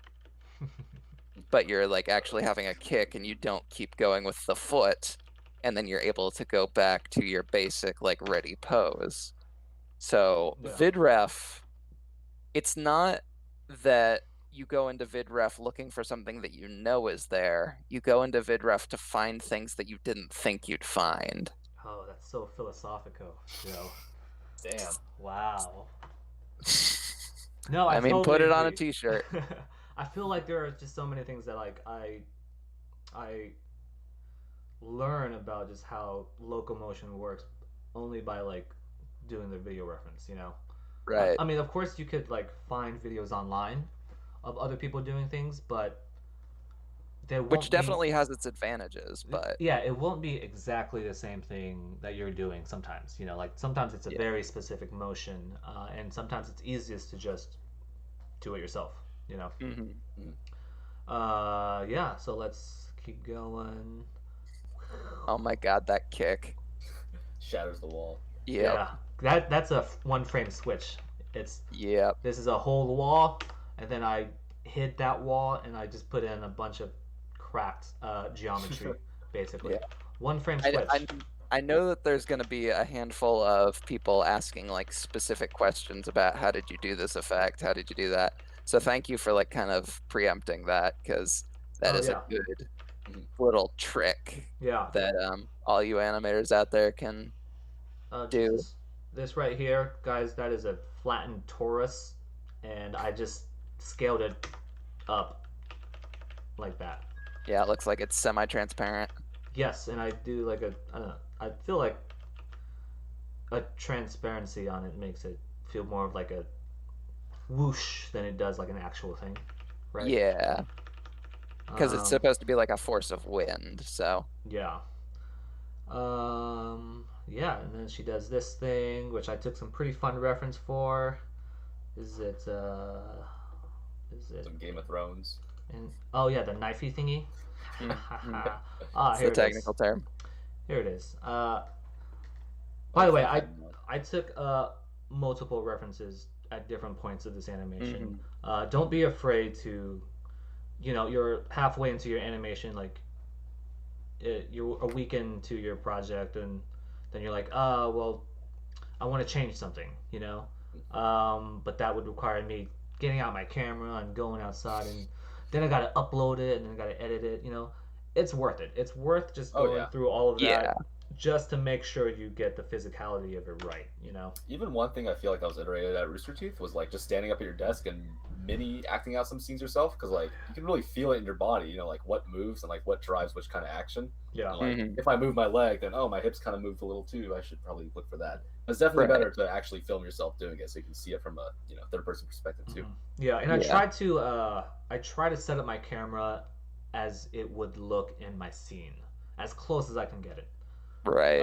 but you're like actually having a kick and you don't keep going with the foot, and then you're able to go back to your basic like ready pose. So Yeah. VidRef, it's not that you go into VidRef looking for something that you know is there. You go into VidRef to find things that you didn't think you'd find. Oh, that's so philosophical, Joe. Damn. Wow. No, I mean, totally put it on a agree. t-shirt. I feel like there are just so many things that like I learn about just how locomotion works only by like doing the video reference, you know. Right. I mean, of course, you could like find videos online of other people doing things, but there won't Which be. definitely has its advantages, but Yeah, it won't be exactly the same thing that you're doing sometimes. You know, like sometimes it's a Yeah. very specific motion, and sometimes it's easiest to just do it yourself. You know. Yeah. So let's keep going. oh my god, that kick. Shatters the wall. Yep. Yeah. That's a one frame switch. It's Yep. This is a whole wall, and then I hit that wall, and I just put in a bunch of cracked geometry, basically. Yeah. One frame switch. I know that there's going to be a handful of people asking like specific questions about how did you do this effect, how did you do that. So thank you for like kind of preempting that, because that is a good little trick Yeah. that all you animators out there can do. This right here, guys, that is a flattened torus, and I just scaled it up like that. Yeah, it looks like it's semi-transparent. Yes, and I do like a, I don't know, I feel like a transparency on it makes it feel more of like a whoosh than it does like an actual thing, right? Yeah, because it's supposed to be like a force of wind, so. Yeah. Yeah, and then she does this thing, which I took some pretty fun reference for. Is it Some Game of Thrones? And oh yeah, the knifey thingy. It's the technical term. Here it is. By the way, I took multiple references at different points of this animation. Don't be afraid to, you know, you're halfway into your animation, like you're a week into your project, and then you're like, well, I want to change something, you know, but that would require me getting out my camera and going outside, and then I gotta upload it, and then I gotta edit it. You know, it's worth it. It's worth just going through all of that just to make sure you get the physicality of it right. You know. Even one thing I feel like I was iterated at Rooster Teeth was like just standing up at your desk and mini acting out some scenes yourself, because like you can really feel it in your body. You know, like what moves and like what drives which kind of action. Yeah. And, like if I move my leg, then my hips kind of moved a little too. I should probably look for that. It's definitely better to actually film yourself doing it, so you can see it from a third person perspective too. Yeah, and I try to set up my camera as it would look in my scene, as close as I can get it. Right.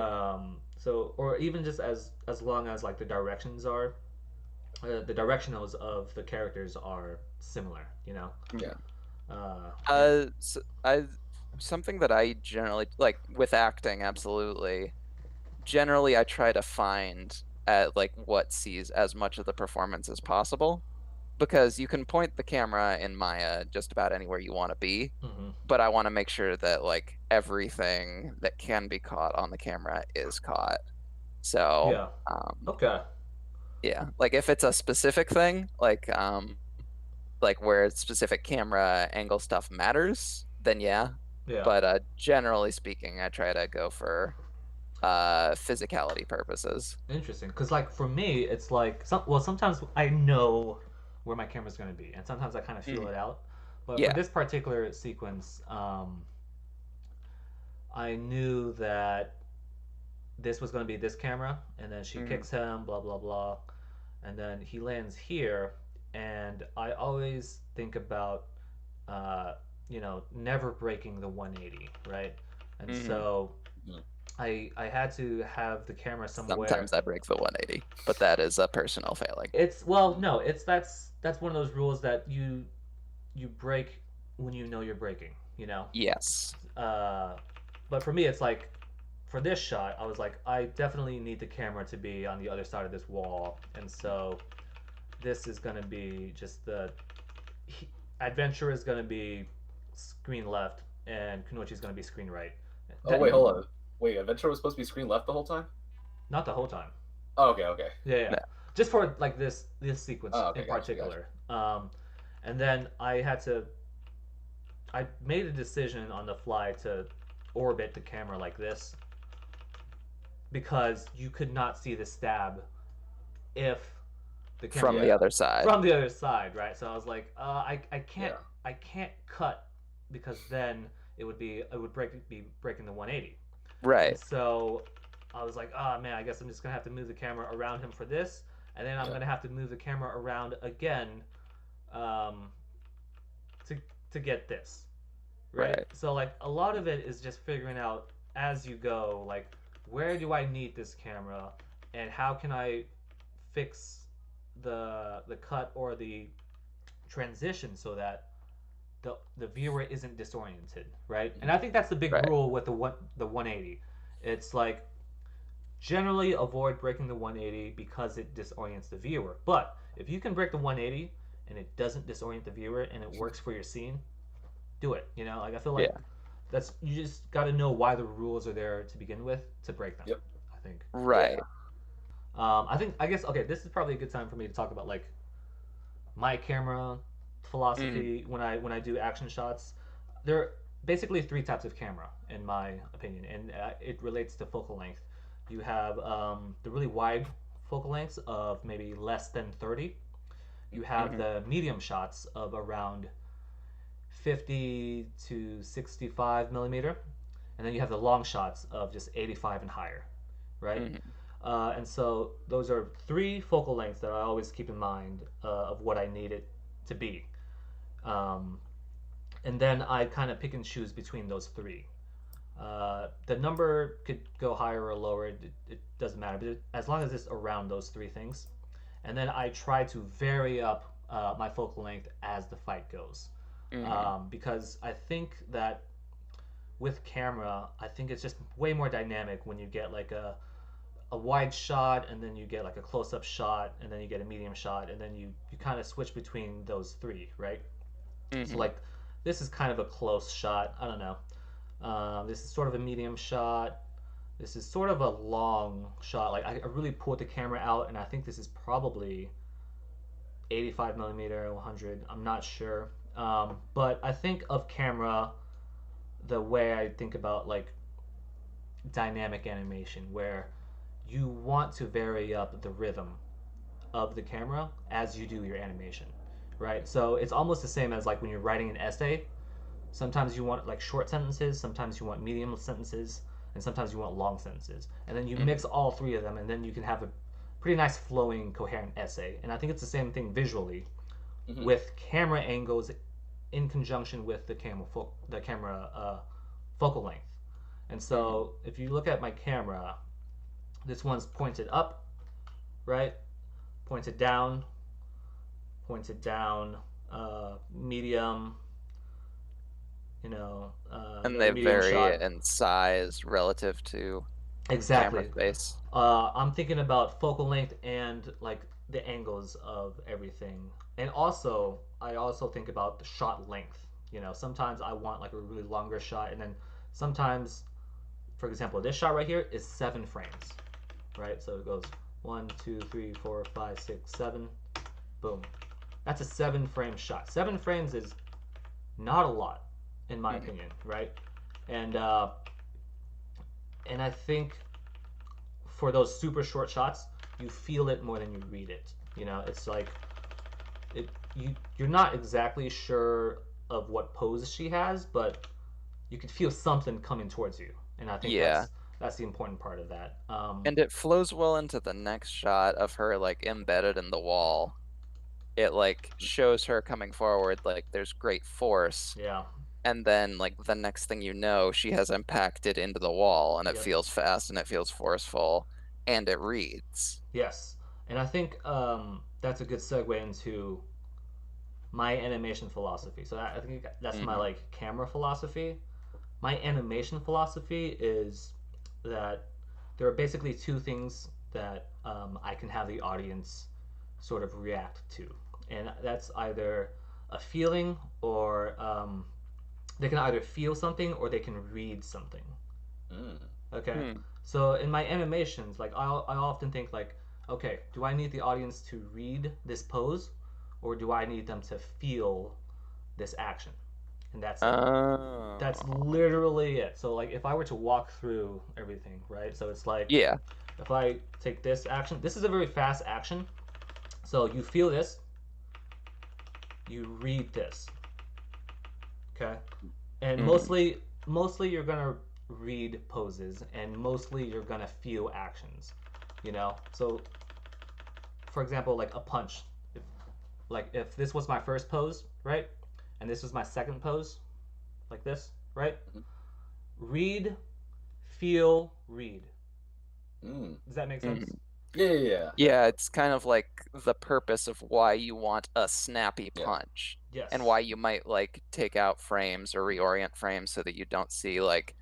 So, or even just as long as like the directions are, the directionals of the characters are similar. You know. Yeah. Something that I generally like with acting, absolutely. Generally, I try to find like what sees as much of the performance as possible, because you can point the camera in Maya just about anywhere you want to be, but I want to make sure that like everything that can be caught on the camera is caught. So yeah, like if it's a specific thing, like where specific camera angle stuff matters, then yeah. But generally speaking, I try to go for physicality purposes. Interesting, because like for me, it's like sometimes I know where my camera's going to be, and sometimes I kind of feel it out. But for this particular sequence, I knew that this was going to be this camera, and then she kicks him, blah blah blah, and then he lands here, and I always think about never breaking the 180, right? And so I had to have the camera somewhere. Sometimes I break the 180, but that is a personal failing. That's one of those rules that you break when you know you're breaking, you know. Yes. But for me, it's like for this shot, I was like, I definitely need the camera to be on the other side of this wall, and so this is gonna be just Adventure is gonna be screen left, and Kunoichi is gonna be screen right. Oh wait, hold on. Wait, Adventure was supposed to be screen left the whole time? Not the whole time. Oh, okay. Yeah. No. Just for like this sequence Okay, in gotcha. particular. And then I made a decision on the fly to orbit the camera like this because you could not see the stab if the camera From the other side. from the other side, right? So I was like, I can't Yeah. I can't cut because then it would be breaking the 180. Right. And so I was like, oh man, I guess I'm just gonna have to move the camera around him for this, and then I'm gonna have to move the camera around again, to get this, right? So like a lot of it is just figuring out as you go, like where do I need this camera, and how can I fix the cut or the transition so that the viewer isn't disoriented, right? And I think that's the big rule with the 180. It's like generally avoid breaking the 180 because it disorients the viewer. But if you can break the 180 and it doesn't disorient the viewer and it works for your scene, do it. You know, like I feel like that's you just got to know why the rules are there to begin with to break them. Yep. I think. Right. I guess okay. This is probably a good time for me to talk about like my camera philosophy when I do action shots. There are basically three types of camera in my opinion, and it relates to focal length. You have the really wide focal lengths of maybe less than 30. You have the medium shots of around 50 to 65 millimeter, and then you have the long shots of just 85 and higher, right? And so those are three focal lengths that I always keep in mind of what I need it to be. And then I kind of pick and choose between those three. The number could go higher or lower, it doesn't matter, but as long as it's around those three things. And then I try to vary up my focal length as the fight goes. Because I think that with camera, I think it's just way more dynamic when you get like a wide shot, and then you get like a close-up shot, and then you get a medium shot, and then you kind of switch between those three, right? So like this is kind of a close shot. I don't know. This is sort of a medium shot. This is sort of a long shot. Like I really pulled the camera out, and I think this is probably 85 millimeter, 100. I'm not sure. But I think of camera the way I think about like dynamic animation, where you want to vary up the rhythm of the camera as you do your animation, right? So it's almost the same as like when you're writing an essay. Sometimes you want like short sentences, sometimes you want medium sentences, and sometimes you want long sentences. And then you mix all three of them, and then you can have a pretty nice flowing, coherent essay. And I think it's the same thing visually with camera angles in conjunction with the camera focal length. And so if you look at my camera, this one's pointed up, right? Pointed down, medium, you know. And they medium vary shot. in size relative to Exactly. camera space. I'm thinking about focal length and like the angles of everything. And also, I also think about the shot length. You know, sometimes I want like a really longer shot, and then sometimes, for example, this shot right here is 7 frames. Right, so it goes 1, 2, 3, 4, 5, 6, 7, boom. That's a 7-frame shot. 7 frames is not a lot, in my opinion, right? And I think for those super short shots, you feel it more than you read it. You know, it's like you're not exactly sure of what pose she has, but you could feel something coming towards you, and I think that's the important part of that. And it flows well into the next shot of her like embedded in the wall. It like shows her coming forward, like there's great force. Yeah. And then like the next thing you know, she has impacted into the wall, and it feels fast and it feels forceful, and it reads. Yes. And I think that's a good segue into my animation philosophy. So I think that's my like camera philosophy. My animation philosophy is that there are basically two things that I can have the audience sort of react to, and that's either a feeling or they can either feel something or they can read something. Mm. Okay. So in my animations, like I often think like, okay, do I need the audience to read this pose, or do I need them to feel this action? And that's it. Oh. That's literally it. So like if I were to walk through everything, right? So it's like, Yeah. if I take this action, this is a very fast action. So you feel this, you read this. Okay? And mostly you're going to read poses, and mostly you're going to feel actions, you know? So for example, like a punch. If this was my first pose, right? And this was my second pose, like this, right? Mhm. Read, feel, read. Mm. Does that make sense? Yeah. Yeah, it's kind of like the purpose of why you want a snappy punch. Yes. And why you might like take out frames or reorient frames so that you don't see like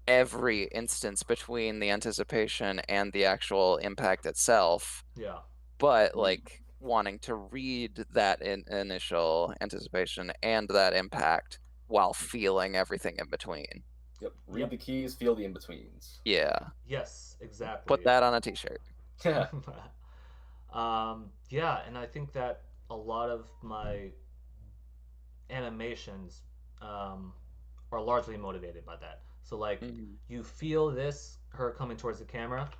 every instance between the anticipation and the actual impact itself. Yeah. But like wanting to read that initial anticipation and that impact while feeling everything in between. Yep. Read the keys, feel the in-betweens. Yeah. Yes, exactly. Put that on a t-shirt. Yeah. Yeah, and I think that a lot of my animations are largely motivated by that. So like you feel this, her coming towards the camera,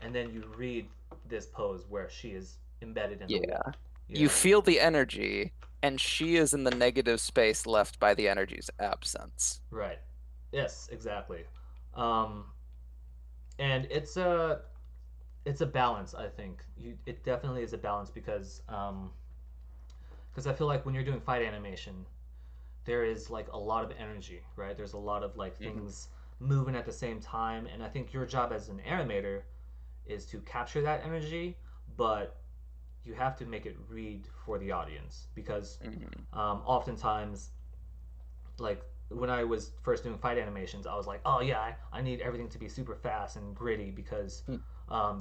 and then you read this pose where she is embedded in the wall. You feel the energy, and she is in the negative space left by the energy's absence. Right. Yes, exactly. And it's a balance, I think. It definitely is a balance because I feel like when you're doing fight animation, there is like a lot of energy, right? There's a lot of like things moving at the same time, and I think your job as an animator is to capture that energy, but you have to make it read for the audience because oftentimes, like when I was first doing fight animations, I was like, oh yeah, I need everything to be super fast and gritty because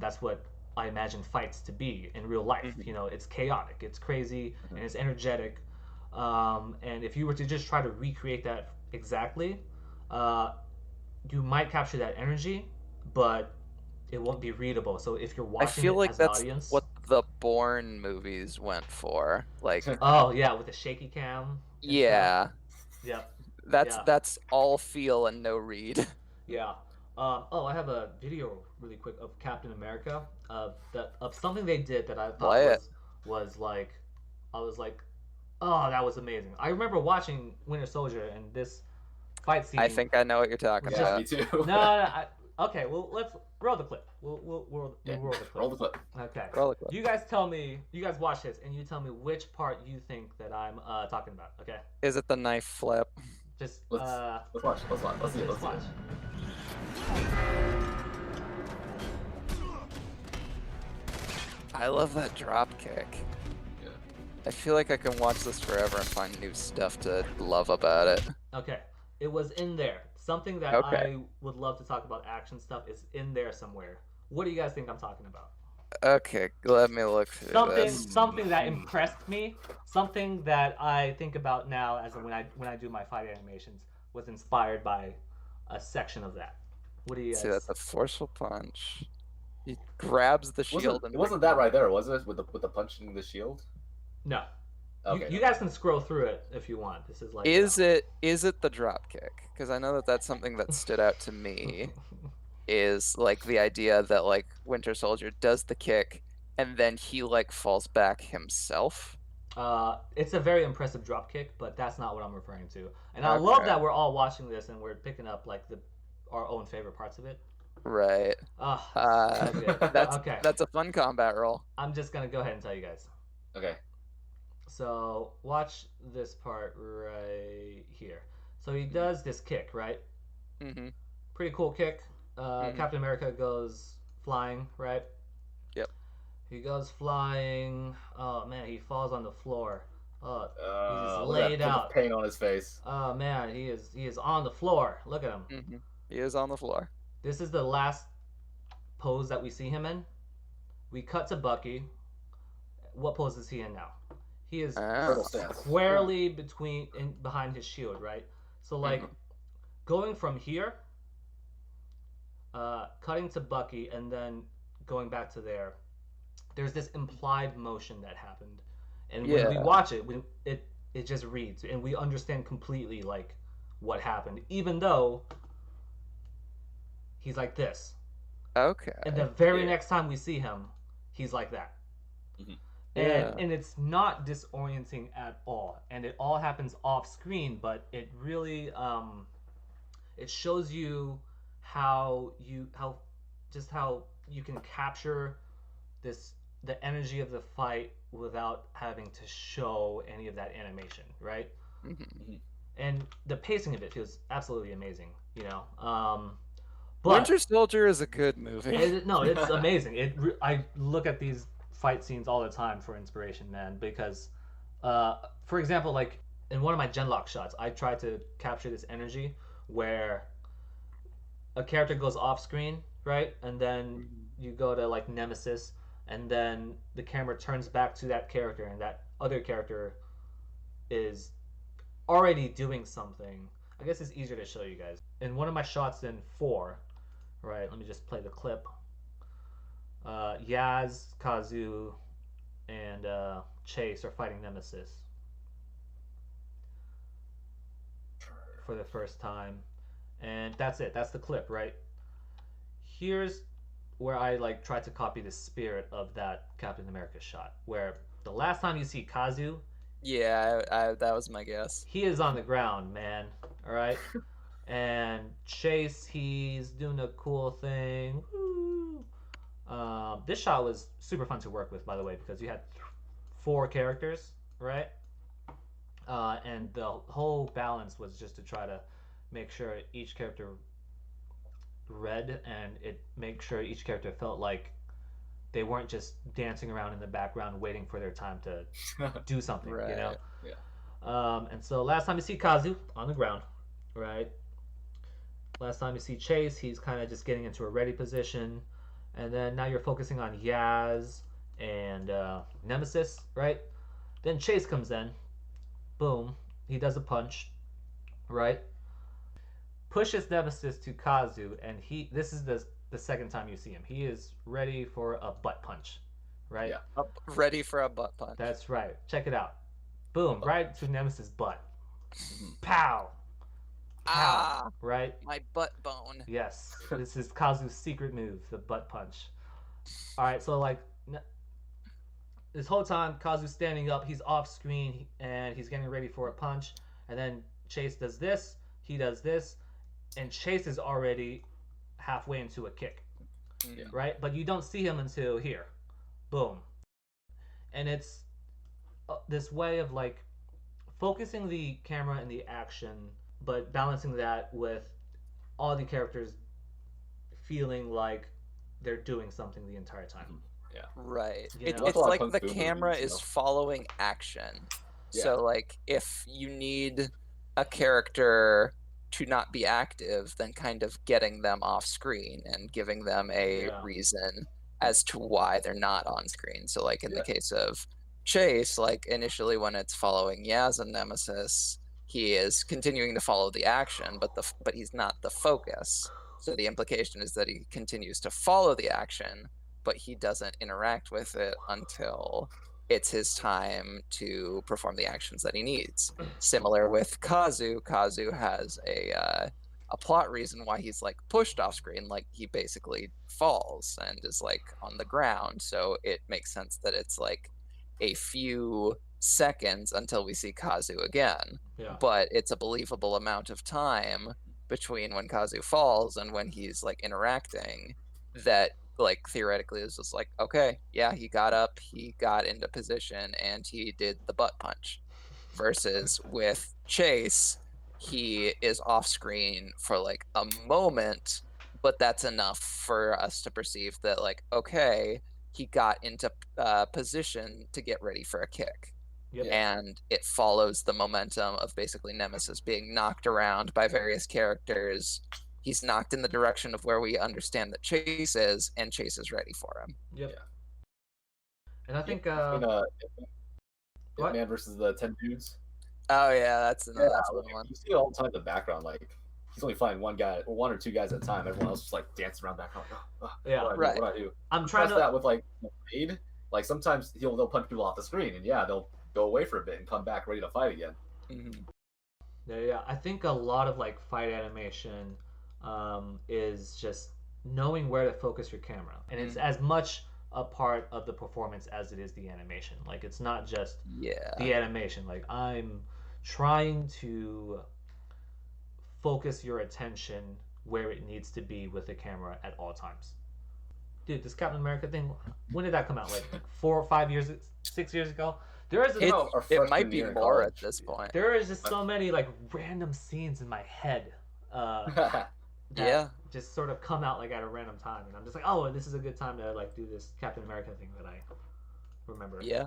that's what I imagine fights to be in real life. You know, it's chaotic, it's crazy, and it's energetic. And if you were to just try to recreate that exactly, you might capture that energy, but it won't be readable. So if you're watching I feel like as that's an audience, what the Bourne movies went for. Like, oh yeah, with the shaky cam. Yeah. Yep. That's all feel and no read. Yeah. Oh, I have a video really quick of Captain America of something they did that I thought was like, I was like, oh, that was amazing. I remember watching Winter Soldier and this fight scene. I think I know what you're talking about. Me too. No. Okay, well, let's roll the clip. We'll roll the clip. Roll the clip. Okay. Roll the clip. You guys watch this, and you tell me which part you think that I'm talking about. Okay. Is it the knife flip? Just let's watch. Let's see. Let's watch. I love that drop kick. Yeah. I feel like I can watch this forever and find new stuff to love about it. Okay. It was in there. Something that I would love to talk about action stuff is in there somewhere. What do you guys think I'm talking about? Okay, let me look through this. Something that impressed me, something that I think about now as when I do my fight animations was inspired by a section of that. What do you guys see? That's a forceful punch. He grabs the shield and it wasn't that right there, was it? With the punching the shield? No. Okay. You guys can scroll through it if you want. This is like Is it the drop kick? Because I know that that's something that stood out to me. Is like the idea that like Winter Soldier does the kick and then he like falls back himself. It's a very impressive drop kick, but that's not what I'm referring to. And I love that we're all watching this and we're picking up like our own favorite parts of it. Right. That's a fun combat roll. I'm just gonna go ahead and tell you guys. Okay. So watch this part right here. So he does this kick, right? Pretty cool kick. Captain America goes flying, right? Yep. He goes flying. Oh man, he falls on the floor. He's look at laid that out. Pain on his face. Oh man, he is on the floor. Look at him. He is on the floor. This is the last pose that we see him in. We cut to Bucky. What pose is he in now? He is squarely behind his shield, right? So like going from here, cutting to Bucky, and then going back to there. There's this implied motion that happened, and when we watch it, it just reads, and we understand completely like what happened, even though he's like this. Okay. And the very next time we see him, he's like that. And it's not disorienting at all, and it all happens off screen, but it really it shows you how you can capture the energy of the fight without having to show any of that animation, right? And the pacing of it feels absolutely amazing, you know. But Winter Soldier is a good movie. It's amazing. I look at these fight scenes all the time for inspiration, man, because for example, like in one of my Genlock shots, I tried to capture this energy where a character goes off screen, right? And then you go to like Nemesis, and then the camera turns back to that character, and that other character is already doing something. I guess it's easier to show you guys. In one of my shots in 4, right, let me just play the clip. Yaz, Kazu, and Chase are fighting Nemesis for the first time. And that's it. That's the clip, right? Here's where I like try to copy the spirit of that Captain America shot, where the last time you see Kazu, that was my guess. he is on the ground, man. All right. And Chase, he's doing a cool thing. Woo. This shot was super fun to work with, by the way, because you had 4 characters, right? And the whole balance was just to try to make sure each character read, and it make sure each character felt like they weren't just dancing around in the background waiting for their time to do something, right. You know? Yeah. And so last time you see Kazu on the ground, right? Last time you see Chase, he's kind of just getting into a ready position. And then now you're focusing on Yaz and Nemesis, right? Then Chase comes in. Boom. He does a punch, right? Pushes Nemesis to Kazu, and this is the second time you see him. He is ready for a butt punch, right? Yeah. Ready for a butt punch. That's right. Check it out. Boom, right to Nemesis' butt. Pow. Pow. Right? My butt bone. Yes. This is Kazu's secret move, the butt punch. All right, so like this whole time, Kazu's standing up. He's off screen, and he's getting ready for a punch. And then Chase does this. He does this. And Chase is already halfway into a kick, right? But you don't see him until here. Boom. And it's this way of like focusing the camera and the action, but balancing that with all the characters feeling like they're doing something the entire time. Yeah. Right. You know? It's like the camera is following action. Yeah. So like if you need a character to not be active, then kind of getting them off screen and giving them a reason as to why they're not on screen. So like in the case of Chase, like initially when it's following Yaz and Nemesis, he is continuing to follow the action, but he's not the focus. So the implication is that he continues to follow the action, but he doesn't interact with it until it's his time to perform the actions that he needs. Similar with Kazu. Kazu has a plot reason why he's like pushed off screen, like he basically falls and is like on the ground. So it makes sense that it's like a few seconds until we see Kazu again. Yeah. But it's a believable amount of time between when Kazu falls and when he's like interacting that like theoretically is just like, okay, yeah, he got up, he got into position, and he did the butt punch. Versus with Chase, he is off screen for like a moment, but that's enough for us to perceive that like, okay, he got into position to get ready for a kick. Yep. And it follows the momentum of basically Nemesis being knocked around by various characters he's knocked in the direction of where we understand that Chase is, and Chase is ready for him. Yep. Yeah. And I think Hitman versus the 10 dudes. Oh yeah, that's another Like, one. you see it all the time in the background, like he's only fighting one guy or one or two guys at a time. Everyone else just like dancing around background. Yeah, what do I do? I'm trying to that with like Raid. Like sometimes they'll punch people off the screen, and they'll go away for a bit and come back ready to fight again. Mm-hmm. Yeah, I think a lot of like fight animation is just knowing where to focus your camera, and it's as much a part of the performance as it is the animation. Like it's not just the animation. Like I'm trying to focus your attention where it needs to be with the camera at all times. Dude, this Captain America thing, when did that come out? Like 4 or 5 years, 6 years ago? There is it might be more at this point. There is just so many like random scenes in my head that just sort of come out like at a random time, and I'm just like, oh, this is a good time to like do this Captain America thing that I remember. Yeah,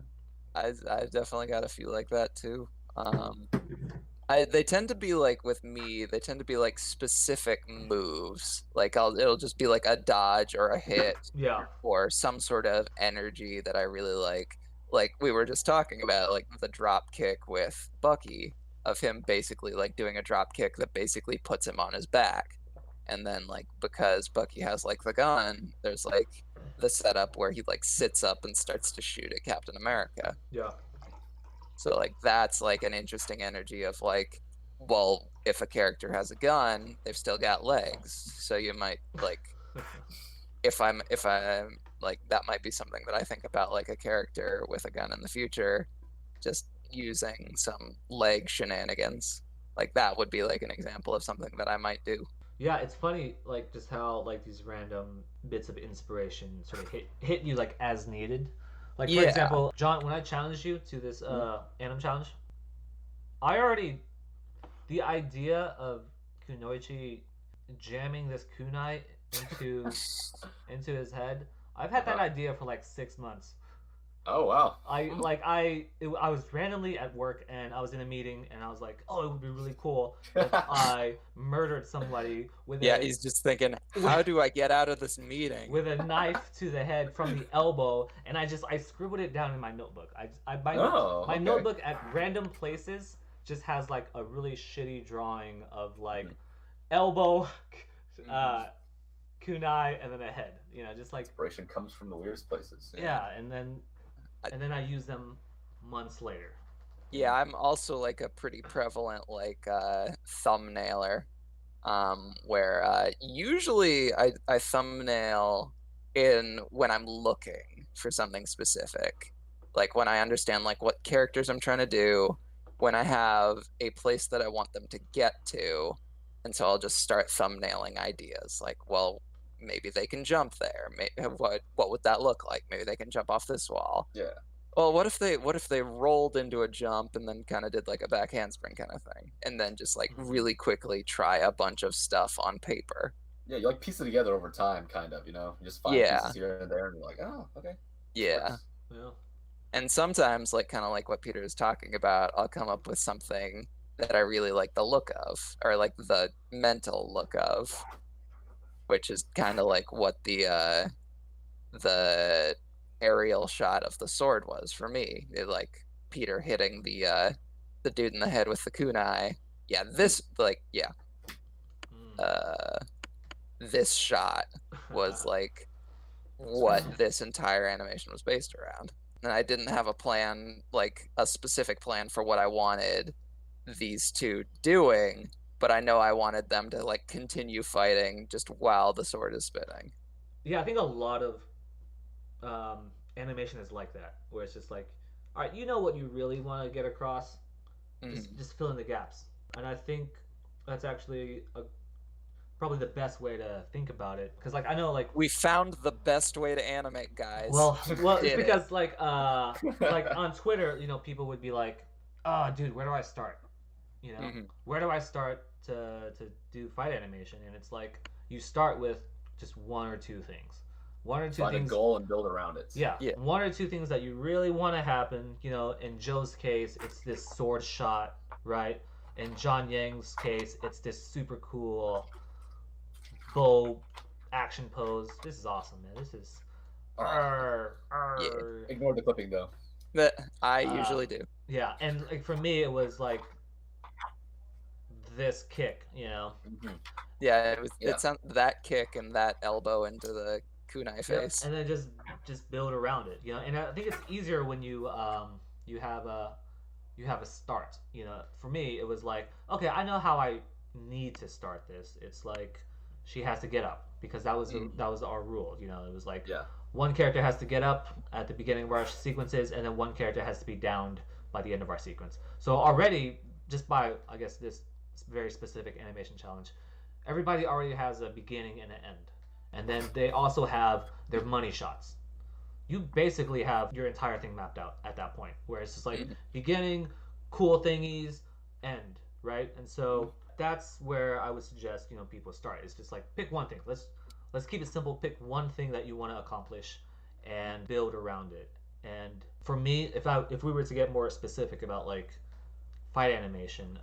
I definitely got a feel like that too. They tend to be like, with me, they tend to be like specific moves. Like it'll just be like a dodge or a hit, or some sort of energy that I really like. Like we were just talking about, like the drop kick with Bucky, of him basically like doing a drop kick that basically puts him on his back. And then like, because Bucky has like the gun, there's like the setup where he like sits up and starts to shoot at Captain America. Yeah. So like that's like an interesting energy of like, well, if a character has a gun, they've still got legs. So you might like, if I'm like, that might be something that I think about, like a character with a gun in the future, just using some leg shenanigans. Like that would be like an example of something that I might do. Yeah, it's funny, like just how like these random bits of inspiration sort of hit you like as needed. Like for example, John, when I challenged you to this Anim challenge, the idea of Kunoichi jamming this kunai into his head, I've had that idea for like 6 months. Oh wow! I was randomly at work and I was in a meeting and I was like, oh, it would be really cool if I murdered somebody with he's just thinking, how do I get out of this meeting with a knife to the head from the elbow, and I scribbled it down in my notebook. My notebook at random places just has like a really shitty drawing of like elbow, kunai, and then a head. You know, just like inspiration comes from the weirdest places. Yeah, and then I use them months later. Yeah, I'm also like a pretty prevalent like thumbnailer, where usually I thumbnail in when I'm looking for something specific, like when I understand like what characters I'm trying to do, when I have a place that I want them to get to, and so I'll just start thumbnailing ideas like, well, maybe they can jump there. What would that look like? Maybe they can jump off this wall. Yeah. Well, what if they rolled into a jump and then kind of did like a back handspring kind of thing, and then just like really quickly try a bunch of stuff on paper. Yeah, you like piece it together over time, kind of. You know, you just find pieces here and there, and you're like, oh, okay. Yeah. And sometimes, like kind of like what Peter is talking about, I'll come up with something that I really like the look of, or like the mental look of, which is kind of like what the aerial shot of the sword was for me. It, like Peter hitting the dude in the head with the kunai. Yeah, this this shot was like what this entire animation was based around. And I didn't have a plan, like a specific plan for what I wanted these two doing, but I know I wanted them to like continue fighting just while the sword is spinning. Yeah, I think a lot of animation is like that, where it's just like, all right, you know what you really want to get across, just fill in the gaps. And I think that's actually probably the best way to think about it, because like I know like we found the best way to animate, guys. Well, it's because like on Twitter, you know, people would be like, oh, dude, where do I start? You know, where do I start to do fight animation? And it's like you start with just one or two things. Find a goal and build around it. Yeah, one or two things that you really want to happen. You know, in Joe's case, it's this sword shot, right? In John Yang's case, it's this super cool full action pose. This is awesome, man. This is. Ignore the clipping though. That I usually do. Yeah, and like for me, it was like this kick, you know. Mm-hmm. Yeah, it was. Yeah. It sounded that kick and that elbow into the kunai face, and then just build around it, you know. And I think it's easier when you have a start. You know, for me, it was like, okay, I know how I need to start this. It's like she has to get up because that was our rule. You know, it was like one character has to get up at the beginning of our sequences, and then one character has to be downed by the end of our sequence. So already, just by I guess this very specific animation challenge, everybody already has a beginning and an end, and then they also have their money shots. You basically have your entire thing mapped out at that point, where it's just like beginning, cool thingies, end, right? And so that's where I would suggest, you know, people start. It's just like pick one thing. Let's keep it simple. Pick one thing that you want to accomplish and build around it. And for me, if we were to get more specific about like fight animation,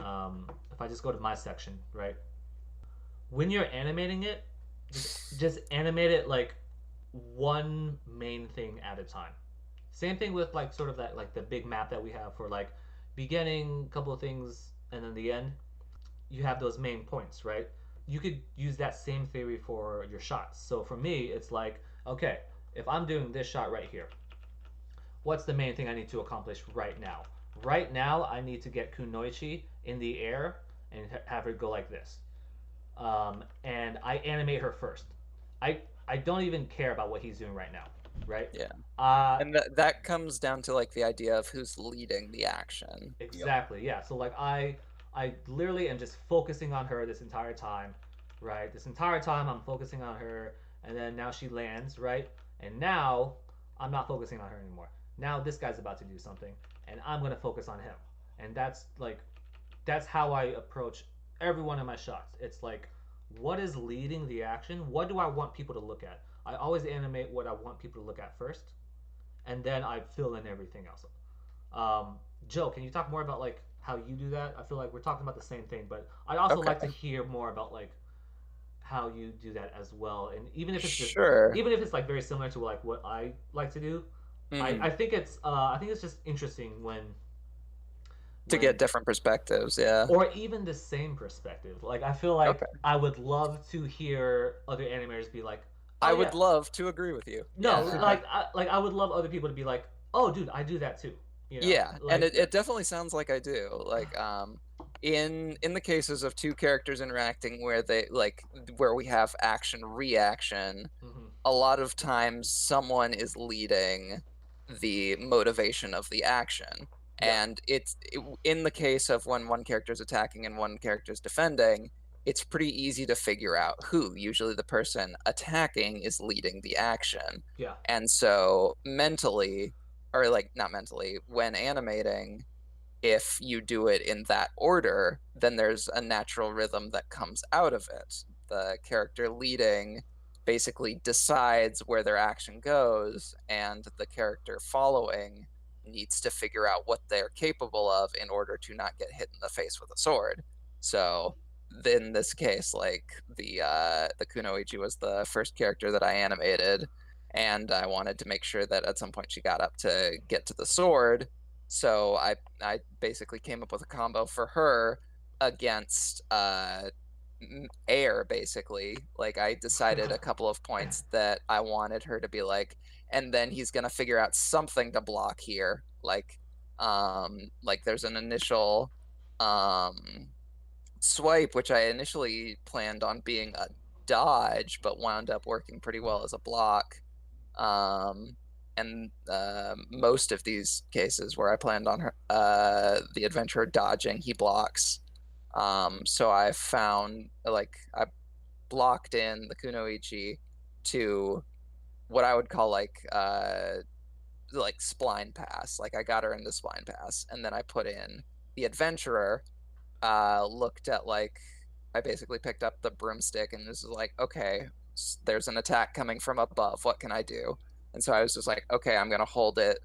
if I just go to my section, right? When you're animating it, just animate it like one main thing at a time. Same thing with like sort of that like the big map that we have for like beginning, couple of things, and then the end. You have those main points, right? You could use that same theory for your shots. So for me, it's like, okay, if I'm doing this shot right here, what's the main thing I need to accomplish right now? Right now, I need to get Kunoichi in the air and have her go like this. And I animate her first. I don't even care about what he's doing right now, right? Yeah. And that comes down to like the idea of who's leading the action. Exactly. Yeah. So like I literally am just focusing on her this entire time, right? This entire time I'm focusing on her, and then now she lands, right? And now I'm not focusing on her anymore. Now this guy's about to do something, and I'm gonna focus on him. And that's how I approach every one of my shots. It's like, what is leading the action? What do I want people to look at? I always animate what I want people to look at first, and then I fill in everything else. Joe, can you talk more about like how you do that? I feel like we're talking about the same thing, but I'd also like to hear more about like how you do that as well. And even if it's just, even if it's like very similar to like what I like to do, I think it's just interesting when to get different perspectives, or even the same perspective. Like I feel like I would love to hear other animators be like, oh, I would love to agree with you. No, like I would love other people to be like, oh, dude, I do that too. You know? Yeah, like, and it definitely sounds like I do. Like in the cases of two characters interacting where where we have action reaction, a lot of times someone is leading the motivation of the action. And in the case of when one character is attacking and one character is defending, it's pretty easy to figure out who. Usually the person attacking is leading the action. Yeah. And so mentally, or like not mentally, when animating, if you do it in that order, then there's a natural rhythm that comes out of it. The character leading basically decides where their action goes, and the character following needs to figure out what they're capable of in order to not get hit in the face with a sword. So in this case, like the Kunoichi was the first character that I animated, and I wanted to make sure that at some point she got up to get to the sword. So I basically came up with a combo for her against air, basically. Like I decided a couple of points that I wanted her to be like, and then he's gonna figure out something to block here. Like there's an initial swipe, which I initially planned on being a dodge, but wound up working pretty well as a block. And most of these cases where I planned on her, the adventurer dodging, he blocks. So I found, like, I blocked in the Kunoichi to what I would call like spline pass. Like I got her into spline pass, and then I put in the adventurer. Looked at I basically picked up the broomstick, and this is like, okay, there's an attack coming from above. What can I do? And so I was just like, okay, I'm gonna hold it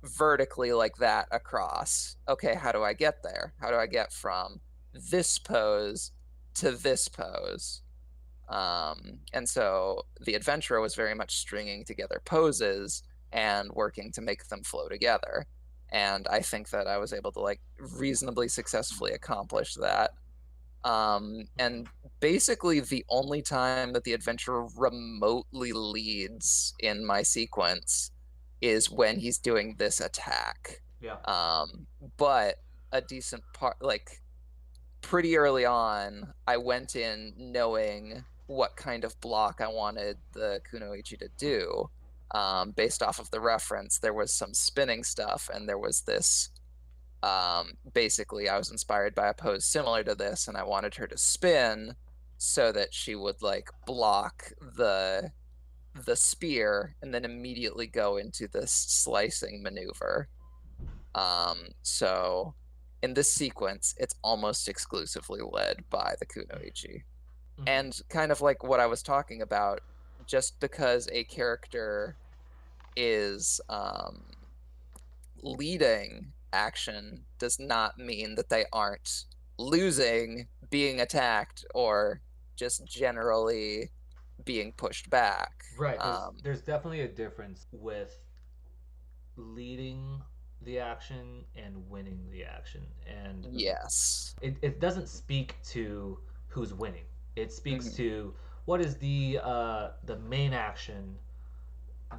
vertically like that across. Okay, how do I get there? How do I get from this pose to this pose? And so the adventurer was very much stringing together poses and working to make them flow together. And I think that I was able to like reasonably successfully accomplish that. And basically the only time that the adventurer remotely leads in my sequence is when he's doing this attack. Yeah. But a decent part, like pretty early on, I went in knowing what kind of block I wanted the Kunoichi to do. Based off of the reference, there was some spinning stuff, and there was this. Basically, I was inspired by a pose similar to this, and I wanted her to spin so that she would like block the spear and then immediately go into this slicing maneuver. So in this sequence, it's almost exclusively led by the Kunoichi. And kind of like what I was talking about, just because a character is leading action does not mean that they aren't losing, being attacked, or just generally being pushed back. Right. There's definitely a difference with leading the action and winning the action. And yes, it doesn't speak to who's winning. It speaks to what is the main action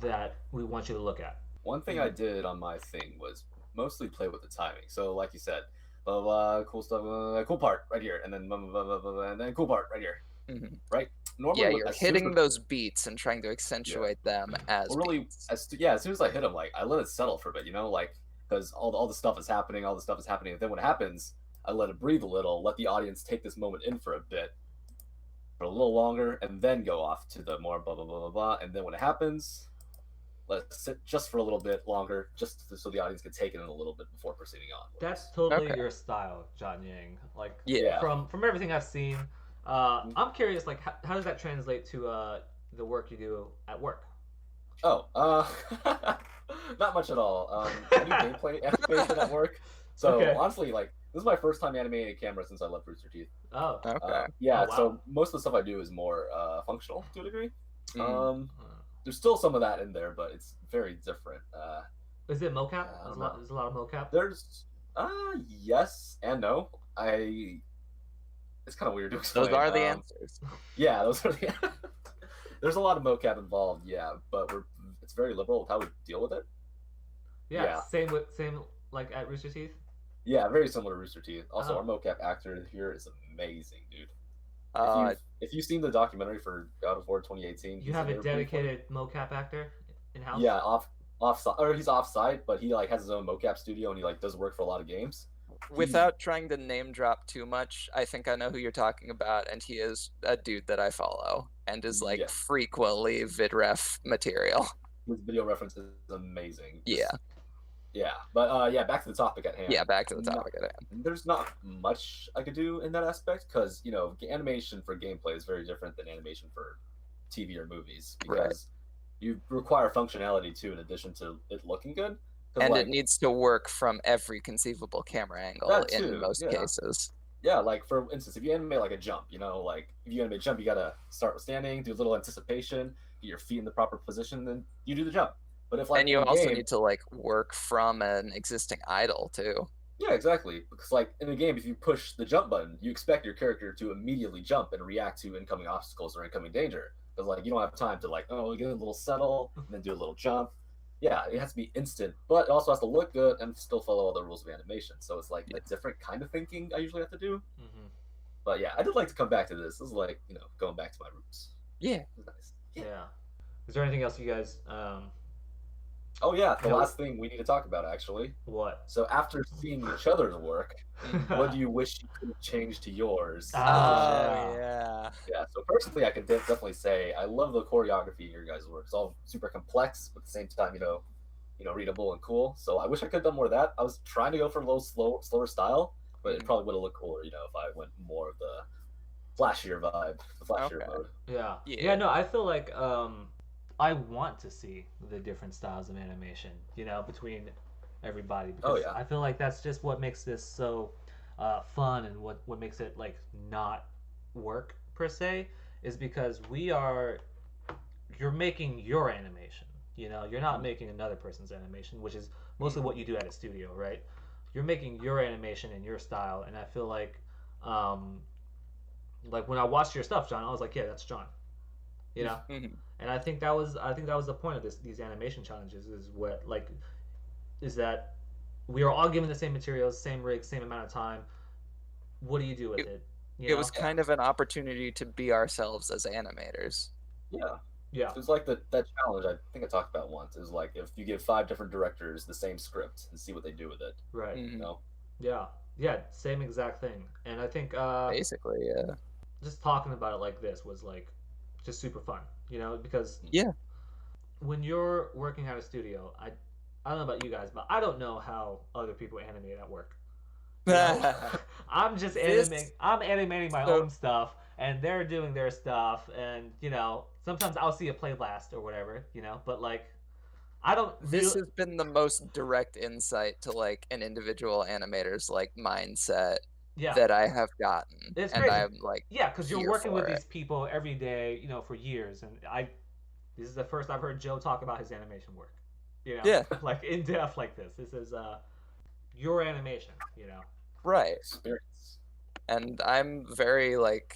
that we want you to look at. One thing I did on my thing was mostly play with the timing. So, like you said, blah, blah, cool stuff, cool part right here, and then blah, blah, blah, blah, blah, and then cool part right here. Right? Normally, yeah, you're hitting those beats and trying to accentuate them as really, beats. as soon as I hit them, like I let it settle for a bit, you know, like because all the stuff is happening, and then when it happens, I let it breathe a little, let the audience take this moment in for a bit, for a little longer, and then go off to the more blah blah blah blah blah, and then when it happens, let's sit just for a little bit longer, just so the audience can take it in a little bit before proceeding on. That's totally your style, John Yang. Like, yeah, from everything I've seen, I'm curious, like, how does that translate to the work you do at work? Oh, not much at all. I do gameplay animation at work, so honestly, like, this is my first time animating a camera since I left Rooster Teeth. Oh, okay. Yeah, so most of the stuff I do is more functional to a degree. There's still some of that in there, but it's very different. Is it mocap? There's a lot of mocap? There's yes and no. It's kind of weird to explain. Those are the answers. Yeah, those are the there's a lot of mocap involved, yeah, but it's very liberal with how we deal with it. Yeah. Same like at Rooster Teeth? Yeah, very similar to Rooster Teeth. Also, our mocap actor here is amazing, dude. If you've seen the documentary for God of War 2018, you have a dedicated mocap actor in house. Yeah, he's off-site, but he like has his own mocap studio and he like does work for a lot of games. Without trying to name drop too much, I think I know who you're talking about, and he is a dude that I follow and is like frequently vidref material. His video reference is amazing. Yeah. Yeah, but back to the topic at hand. Yeah, back to the topic at hand. There's not much I could do in that aspect because, you know, animation for gameplay is very different than animation for TV or movies because you require functionality too in addition to it looking good. And it needs to work from every conceivable camera angle in most cases. Yeah, like for instance, if you animate like a jump, you know, like if you animate a jump, you gotta start with standing, do a little anticipation, get your feet in the proper position, then you do the jump. But if like and you also need to like work from an existing idle too. Yeah, exactly. Because like in a game, if you push the jump button, you expect your character to immediately jump and react to incoming obstacles or incoming danger. Because like you don't have time to like get a little settle and then do a little jump. Yeah, it has to be instant, but it also has to look good and still follow all the rules of animation. So it's like a different kind of thinking I usually have to do. But yeah, I did like to come back to this. This is like, you know, going back to my roots. Yeah. Nice. Yeah. Is there anything else you guys Oh yeah, the last thing we need to talk about actually. What? So after seeing each other's work, what do you wish you could have changed to yours? Yeah. Yeah. So personally, I could definitely say I love the choreography in your guys' work. It's all super complex, but at the same time, you know, readable and cool. So I wish I could have done more of that. I was trying to go for a little slower style, but it probably would have looked cooler, you know, if I went more of the flashier vibe, the flashier mode. Yeah. No, I feel like I want to see the different styles of animation, you know, between everybody. Because I feel like that's just what makes this so fun and what makes it like not work per se. is because you're making your animation. You know, you're not making another person's animation, which is mostly what you do at a studio, right? You're making your animation in your style, and I feel um, like when I watched your stuff, John, I was like, yeah, that's John. You know, and I think that was the point of these animation challenges is that we are all given the same materials, same rig, same amount of time. What do you do with it? It was kind of an opportunity to be ourselves as animators. Yeah. Yeah. So it's like that challenge I think I talked about once. Is like if you give 5 different directors the same script and see what they do with it. Right. You know? Yeah. Yeah. Same exact thing. And I think basically, yeah. Just talking about it like this was like just super fun, you know, because when you're working at a studio, I don't know about you guys, but I don't know how other people animate at work. You know? I'm just animating my own stuff, and they're doing their stuff, and you know, sometimes I'll see a play last or whatever, you know, but like I don't This has been the most direct insight to like an individual animator's like mindset that I have gotten. It's and crazy. I'm like, yeah, because you're working with these people every day, you know, for years, and this is the first I've heard Joe talk about his animation work, you know, like in depth like this. This is your animation, you know, right? Experience. And I'm very like,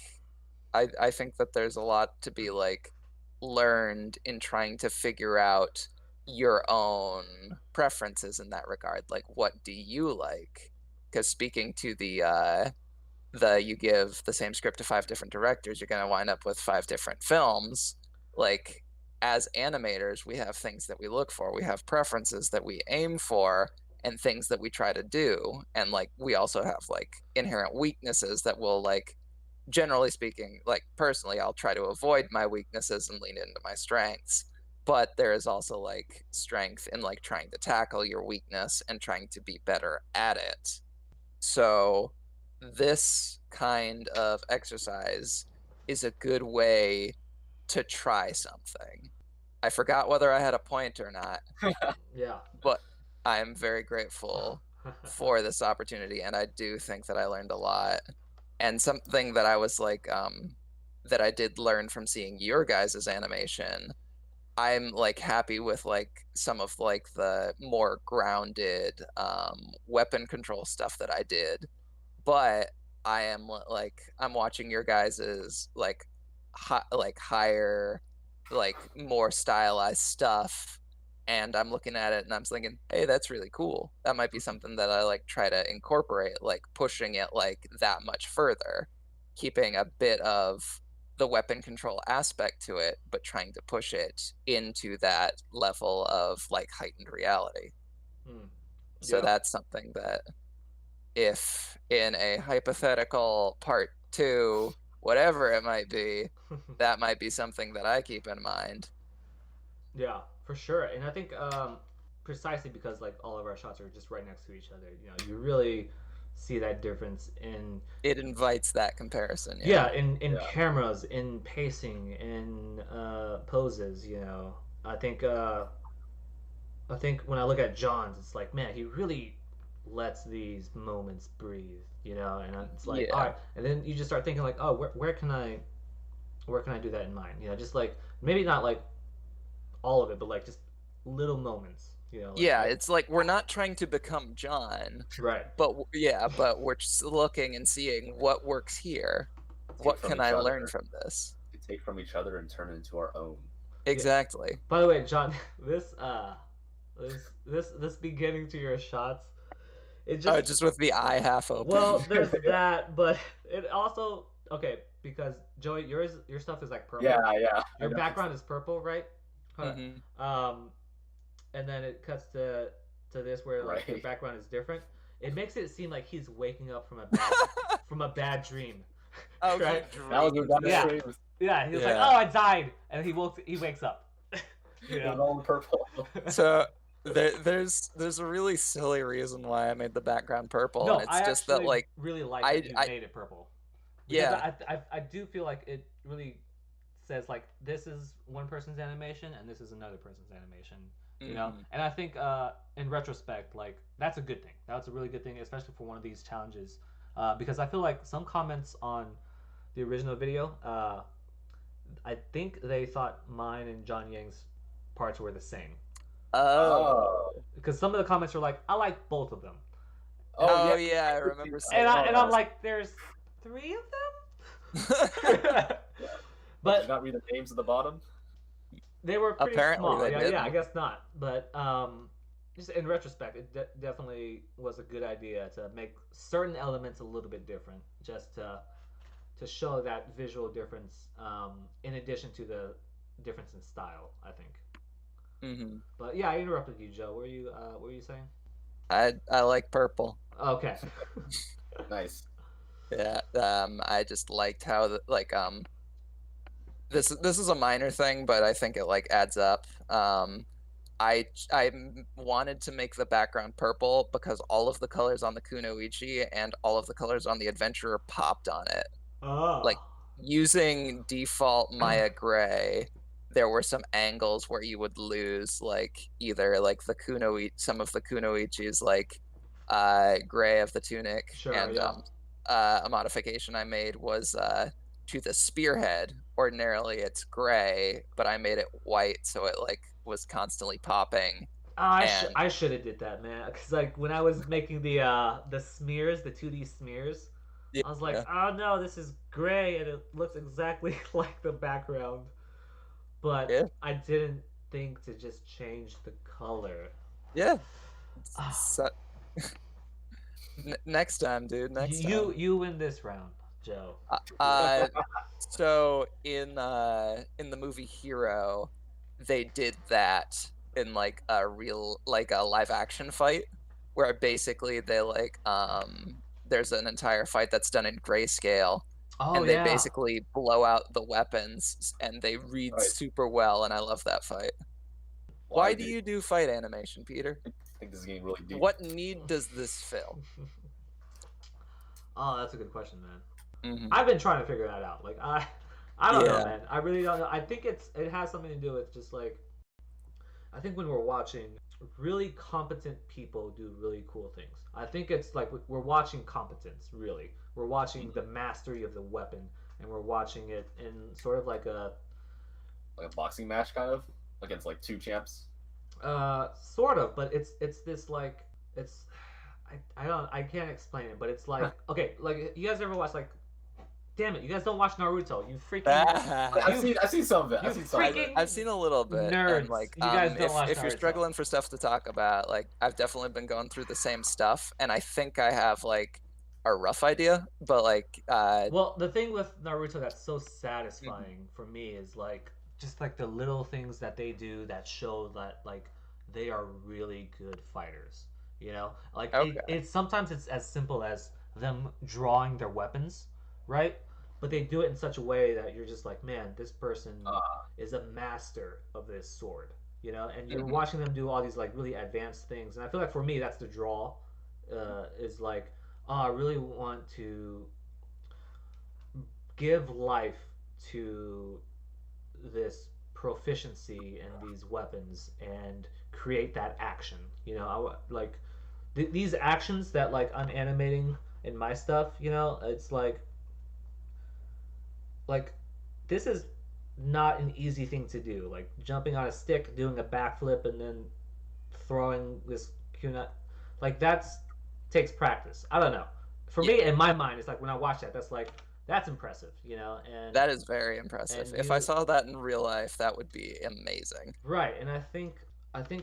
I think that there's a lot to be like learned in trying to figure out your own preferences in that regard. Like, what do you like? Because speaking to the you give the same script to 5 different directors, you're going to wind up with 5 different films. Like, as animators, we have things that we look for. We have preferences that we aim for and things that we try to do. And like, we also have like inherent weaknesses that will like, generally speaking, like personally, I'll try to avoid my weaknesses and lean into my strengths. But there is also like strength in like trying to tackle your weakness and trying to be better at it. So this kind of exercise is a good way to try something. I forgot whether I had a point or not. Yeah. But I'm very grateful for this opportunity, and I do think that I learned a lot. And something that I was like, that I did learn from seeing your guys' animation, I'm like happy with like some of like the more grounded weapon control stuff that I did, but I am like, I'm watching your guys's like higher, like more stylized stuff, and I'm looking at it and I'm thinking, hey, that's really cool. That might be something that I like try to incorporate, like pushing it like that much further, keeping a bit of the weapon control aspect to it, but trying to push it into that level of like heightened reality. So that's something that if in a hypothetical part 2, whatever it might be, that might be something that I keep in mind. Yeah, for sure. And I think precisely because like all of our shots are just right next to each other, you know, you really see that difference in it invites that comparison. In cameras, in pacing, in poses, you know. I think when I look at John's, it's like, man, he really lets these moments breathe, you know, and it's like, all right, and then you just start thinking like, oh, where can I do that in mine, you know, just like maybe not like all of it, but like just little moments, you know. Like, it's like we're not trying to become John, right? But but we're just looking and seeing what works here. What can I learn from this? We take from each other and turn it into our own. Exactly. Yeah. By the way, John, this beginning to your shots, it just with the eye half open. Well, there's that, but it also because Joey, your stuff is like purple. Yeah. Your background is purple, right? Mm-hmm. And then it cuts to this where like the background is different. It makes it seem like he's waking up from a bad dream. Oh, right? That was a bad dream. Yeah, he was like, "Oh, I died," and he wakes up. You know? All purple. So there's a really silly reason why I made the background purple. No, and it's just that like really like that you made it purple. Because I do feel like it really says like this is one person's animation and this is another person's animation. You know, and I think in retrospect, like that's a good thing. That's a really good thing, especially for one of these challenges, because I feel like some comments on the original video, I think they thought mine and John Yang's parts were the same. Oh. Oh. Because some of the comments were like, I like both of them. Oh, yeah. yeah, I did remember see seeing that. And I'm that. like, there's 3 of them? Did But you not read the names at the bottom? they were pretty Apparently small. they Yeah, didn't. I guess not. But just in retrospect, it definitely was a good idea to make certain elements a little bit different, just to show that visual difference, in addition to the difference in style, I think. Hmm. But yeah, I interrupted you, Joe. What were you saying? I like purple. Okay. Nice. Yeah. I just liked how this is a minor thing, but I think it like adds up. I wanted to make the background purple because all of the colors on the Kunoichi and all of the colors on the Adventurer popped on it. Oh. Like using default Maya gray, there were some angles where you would lose like either like the Kunoichi, some of the Kunoichi's like gray of the tunic, Sure, and yeah. a modification I made was to the spearhead. Ordinarily it's gray, but I made it white so it like was constantly popping. And I should have did that, man. Because like when I was making the smears, the 2D smears, I was like, yeah, oh no, this is gray and it looks exactly like the background. But yeah, I didn't think to just change the color. yeah. Ah, So, next time, dude. Next time. you win this round, Joe. Uh, so in the movie Hero, they did that in like a real like a live action fight where basically they like there's an entire fight that's done in grayscale, Oh and they yeah. basically blow out the weapons and they read Right. super well, and I love that fight. Why do you do fight animation, Peter? I think this is getting really deep. What need does this fill? Oh, that's a good question, man. Mhm. I've been trying to figure that out. Like I don't know, Yeah. man. I really don't know. I think it has something to do with just like I think when we're watching really competent people do really cool things. I think it's like we're watching competence, really. We're watching the mastery of the weapon, and we're watching it in sort of like a boxing match kind of against like 2 champs. sort of, but it's this like it's I can't explain it, but it's like okay, like you guys ever watch like damn it, you guys don't watch Naruto. You freaking I've seen some of it. I've you seen some of freaking- it. I've seen a little bit. Nerds. And like, You guys don't watch if you're Naruto. struggling for stuff to talk about, like, I've definitely been going through the same stuff, and I think I have like a rough idea, but like, Well, the thing with Naruto that's so satisfying for me is like just like the little things that they do that show that like they are really good fighters. You know, like Okay. it's sometimes it's as simple as them drawing their weapons, right? But they do it in such a way that you're just like, man, this person is a master of this sword. You know, and you're Mhm. watching them do all these like really advanced things, and I feel like for me that's the draw. Is like, oh, I really want to give life to this proficiency in these weapons and create that action. You know, like these actions that like I'm animating in my stuff. You know, it's like this is not an easy thing to do. Like jumping on a stick, doing a backflip, and then throwing this kunai, like that's takes practice. I don't know. For me, in my mind, it's like when I watch that, that's like that's impressive, you know. And that is very impressive. and If I you- saw that in real life, that would be amazing. right, and I think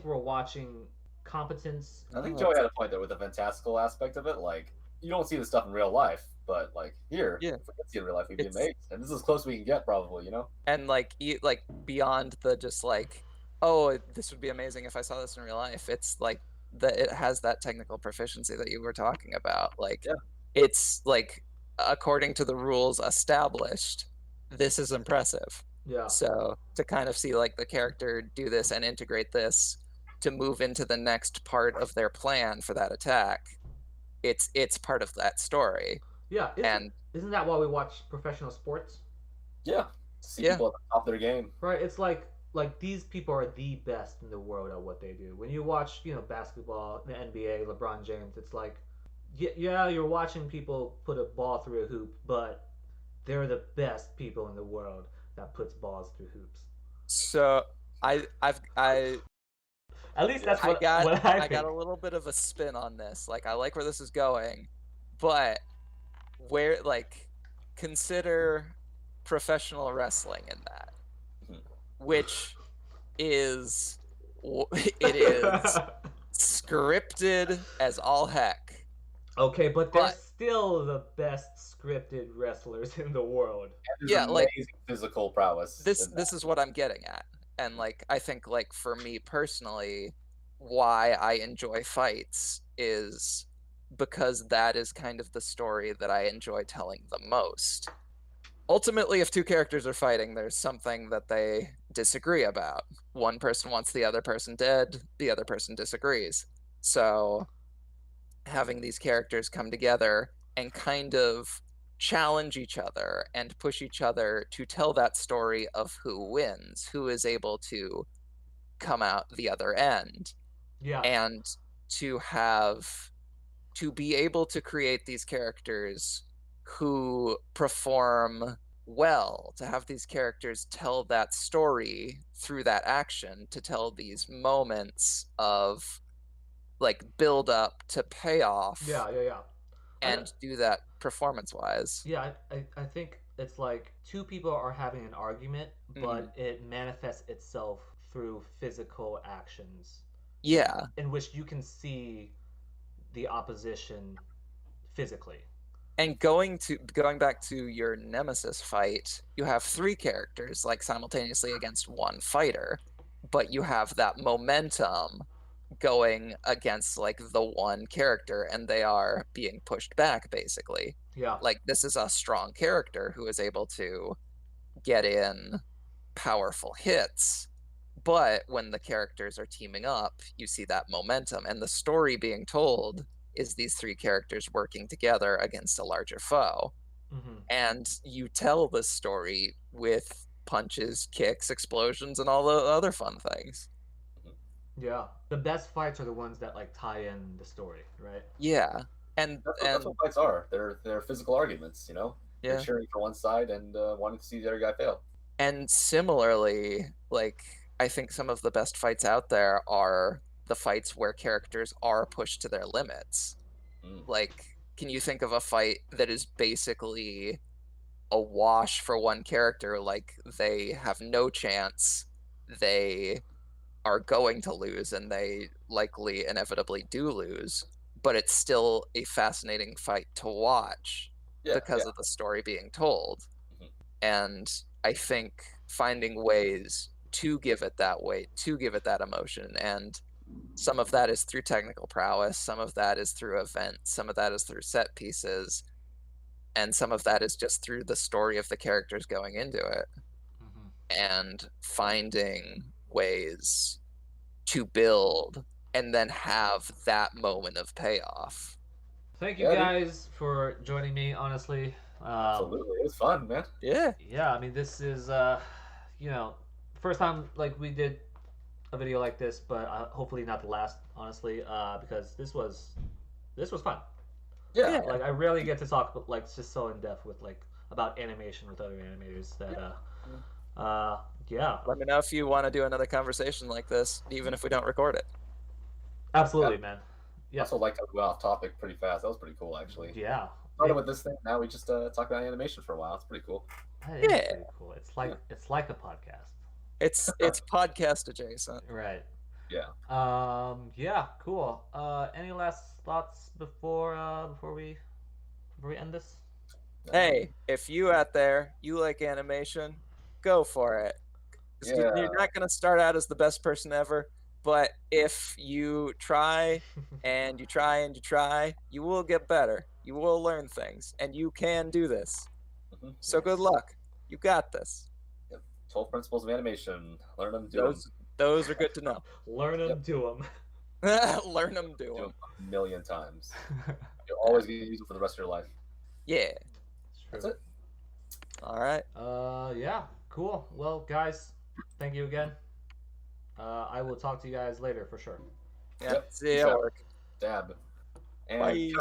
we're watching competence. I think Oh, Joey had a point there with the fantastical aspect of it. Like, you don't see this stuff in real life, but like here, Yeah. if we could see it in real life, we'd be It's- amazed. And this is as close as we can get, probably. You know? And like, like beyond the just like, oh, this would be amazing if I saw this in real life. It's like that it has that technical proficiency that you were talking about. Like, Yeah. it's like according to the rules established, this is impressive. Yeah, So to kind of see like the character do this and integrate this to move into the next part of their plan for that attack, it's part of that story. yeah. And Isn't that why we watch professional sports? Yeah. See Yeah. people at the top of their game. Right. It's like these people are the best in the world at what they do. When you watch, you know, basketball, the NBA, LeBron James, it's like, yeah, you're watching people put a ball through a hoop, but they're the best people in the world. that puts balls through hoops. So I At least that's I what got I I think. got a little bit of a spin on this. Like, I like where this is going, but where, like, consider professional wrestling in that, which is it is scripted as all heck. Okay, but they're But still the best scripted wrestlers in the world. There's yeah, like, amazing physical prowess. this is what I'm getting at. And like, I think, like, for me personally, why I enjoy fights is because that is kind of the story that I enjoy telling the most. Ultimately, if two characters are fighting, there's something that they disagree about. One person wants the other person dead, the other person disagrees. So having these characters come together and kind of challenge each other and push each other to tell that story of who wins, who is able to come out the other end, Yeah. and to be able to create these characters who perform well, to have these characters tell that story through that action, to tell these moments of, like, build up to payoff, Yeah. and do that performance wise. Yeah, I think it's like two people are having an argument, but it manifests itself through physical actions. Yeah. In which you can see the opposition physically. And going back to your Nemesis fight, you have three characters, like, simultaneously against one fighter, but you have that momentum going against, like, the one character, and they are being pushed back, basically. Yeah. Like, this is a strong character who is able to get in powerful hits, but when the characters are teaming up, you see that momentum, and the story being told is these three characters working together against a larger foe. And you tell this story with punches, kicks, explosions, and all the other fun things. Yeah. The best fights are the ones that, like, tie in the story, right? Yeah. And that's what fights are. They're physical arguments, you know? Yeah. You're cheering for one side and wanting to see the other guy fail. And similarly, like, I think some of the best fights out there are the fights where characters are pushed to their limits. Like, can you think of a fight that is basically a wash for one character? Like, they have no chance, they are going to lose, and they likely inevitably do lose, but it's still a fascinating fight to watch because of the story being told. And I think finding ways to give it that weight, to give it that emotion, and some of that is through technical prowess, some of that is through events, some of that is through set pieces, and some of that is just through the story of the characters going into it. And finding ways to build and then have that moment of payoff. Thank you guys for joining me, honestly. Absolutely. It was fun, man. Yeah. Yeah, I mean, this is, first time, like, we did a video like this, but hopefully not the last, honestly, because this was fun. Yeah. Like, I rarely get to talk, like, just so in depth with, like, about animation with other animators that, yeah. Let me know if you want to do another conversation like this, even if we don't record it. Absolutely, man. Yeah. I also like how we went off topic pretty fast. That was pretty cool, actually. Yeah. Started with this thing. Now we just talk about animation for a while. It's pretty cool. That is pretty cool. It's like a podcast. It's podcast adjacent. Right. Yeah. Yeah. Cool. Any last thoughts before we end this? Hey, if you out there, you like animation, go for it. Yeah. You're not going to start out as the best person ever, but if you try and you try and you try, you will get better. You will learn things, and you can do this. So good luck. You got this. 12 principles of animation. Learn them, do them. Those are good to know. Learn them, do them. Learn them, do them. A million times. You're always going to use them for the rest of your life. Yeah. That's it. All right. Yeah. Cool. Well, guys, thank you again. I will talk to you guys later for sure. Yeah. See you at work. Dab. And bye.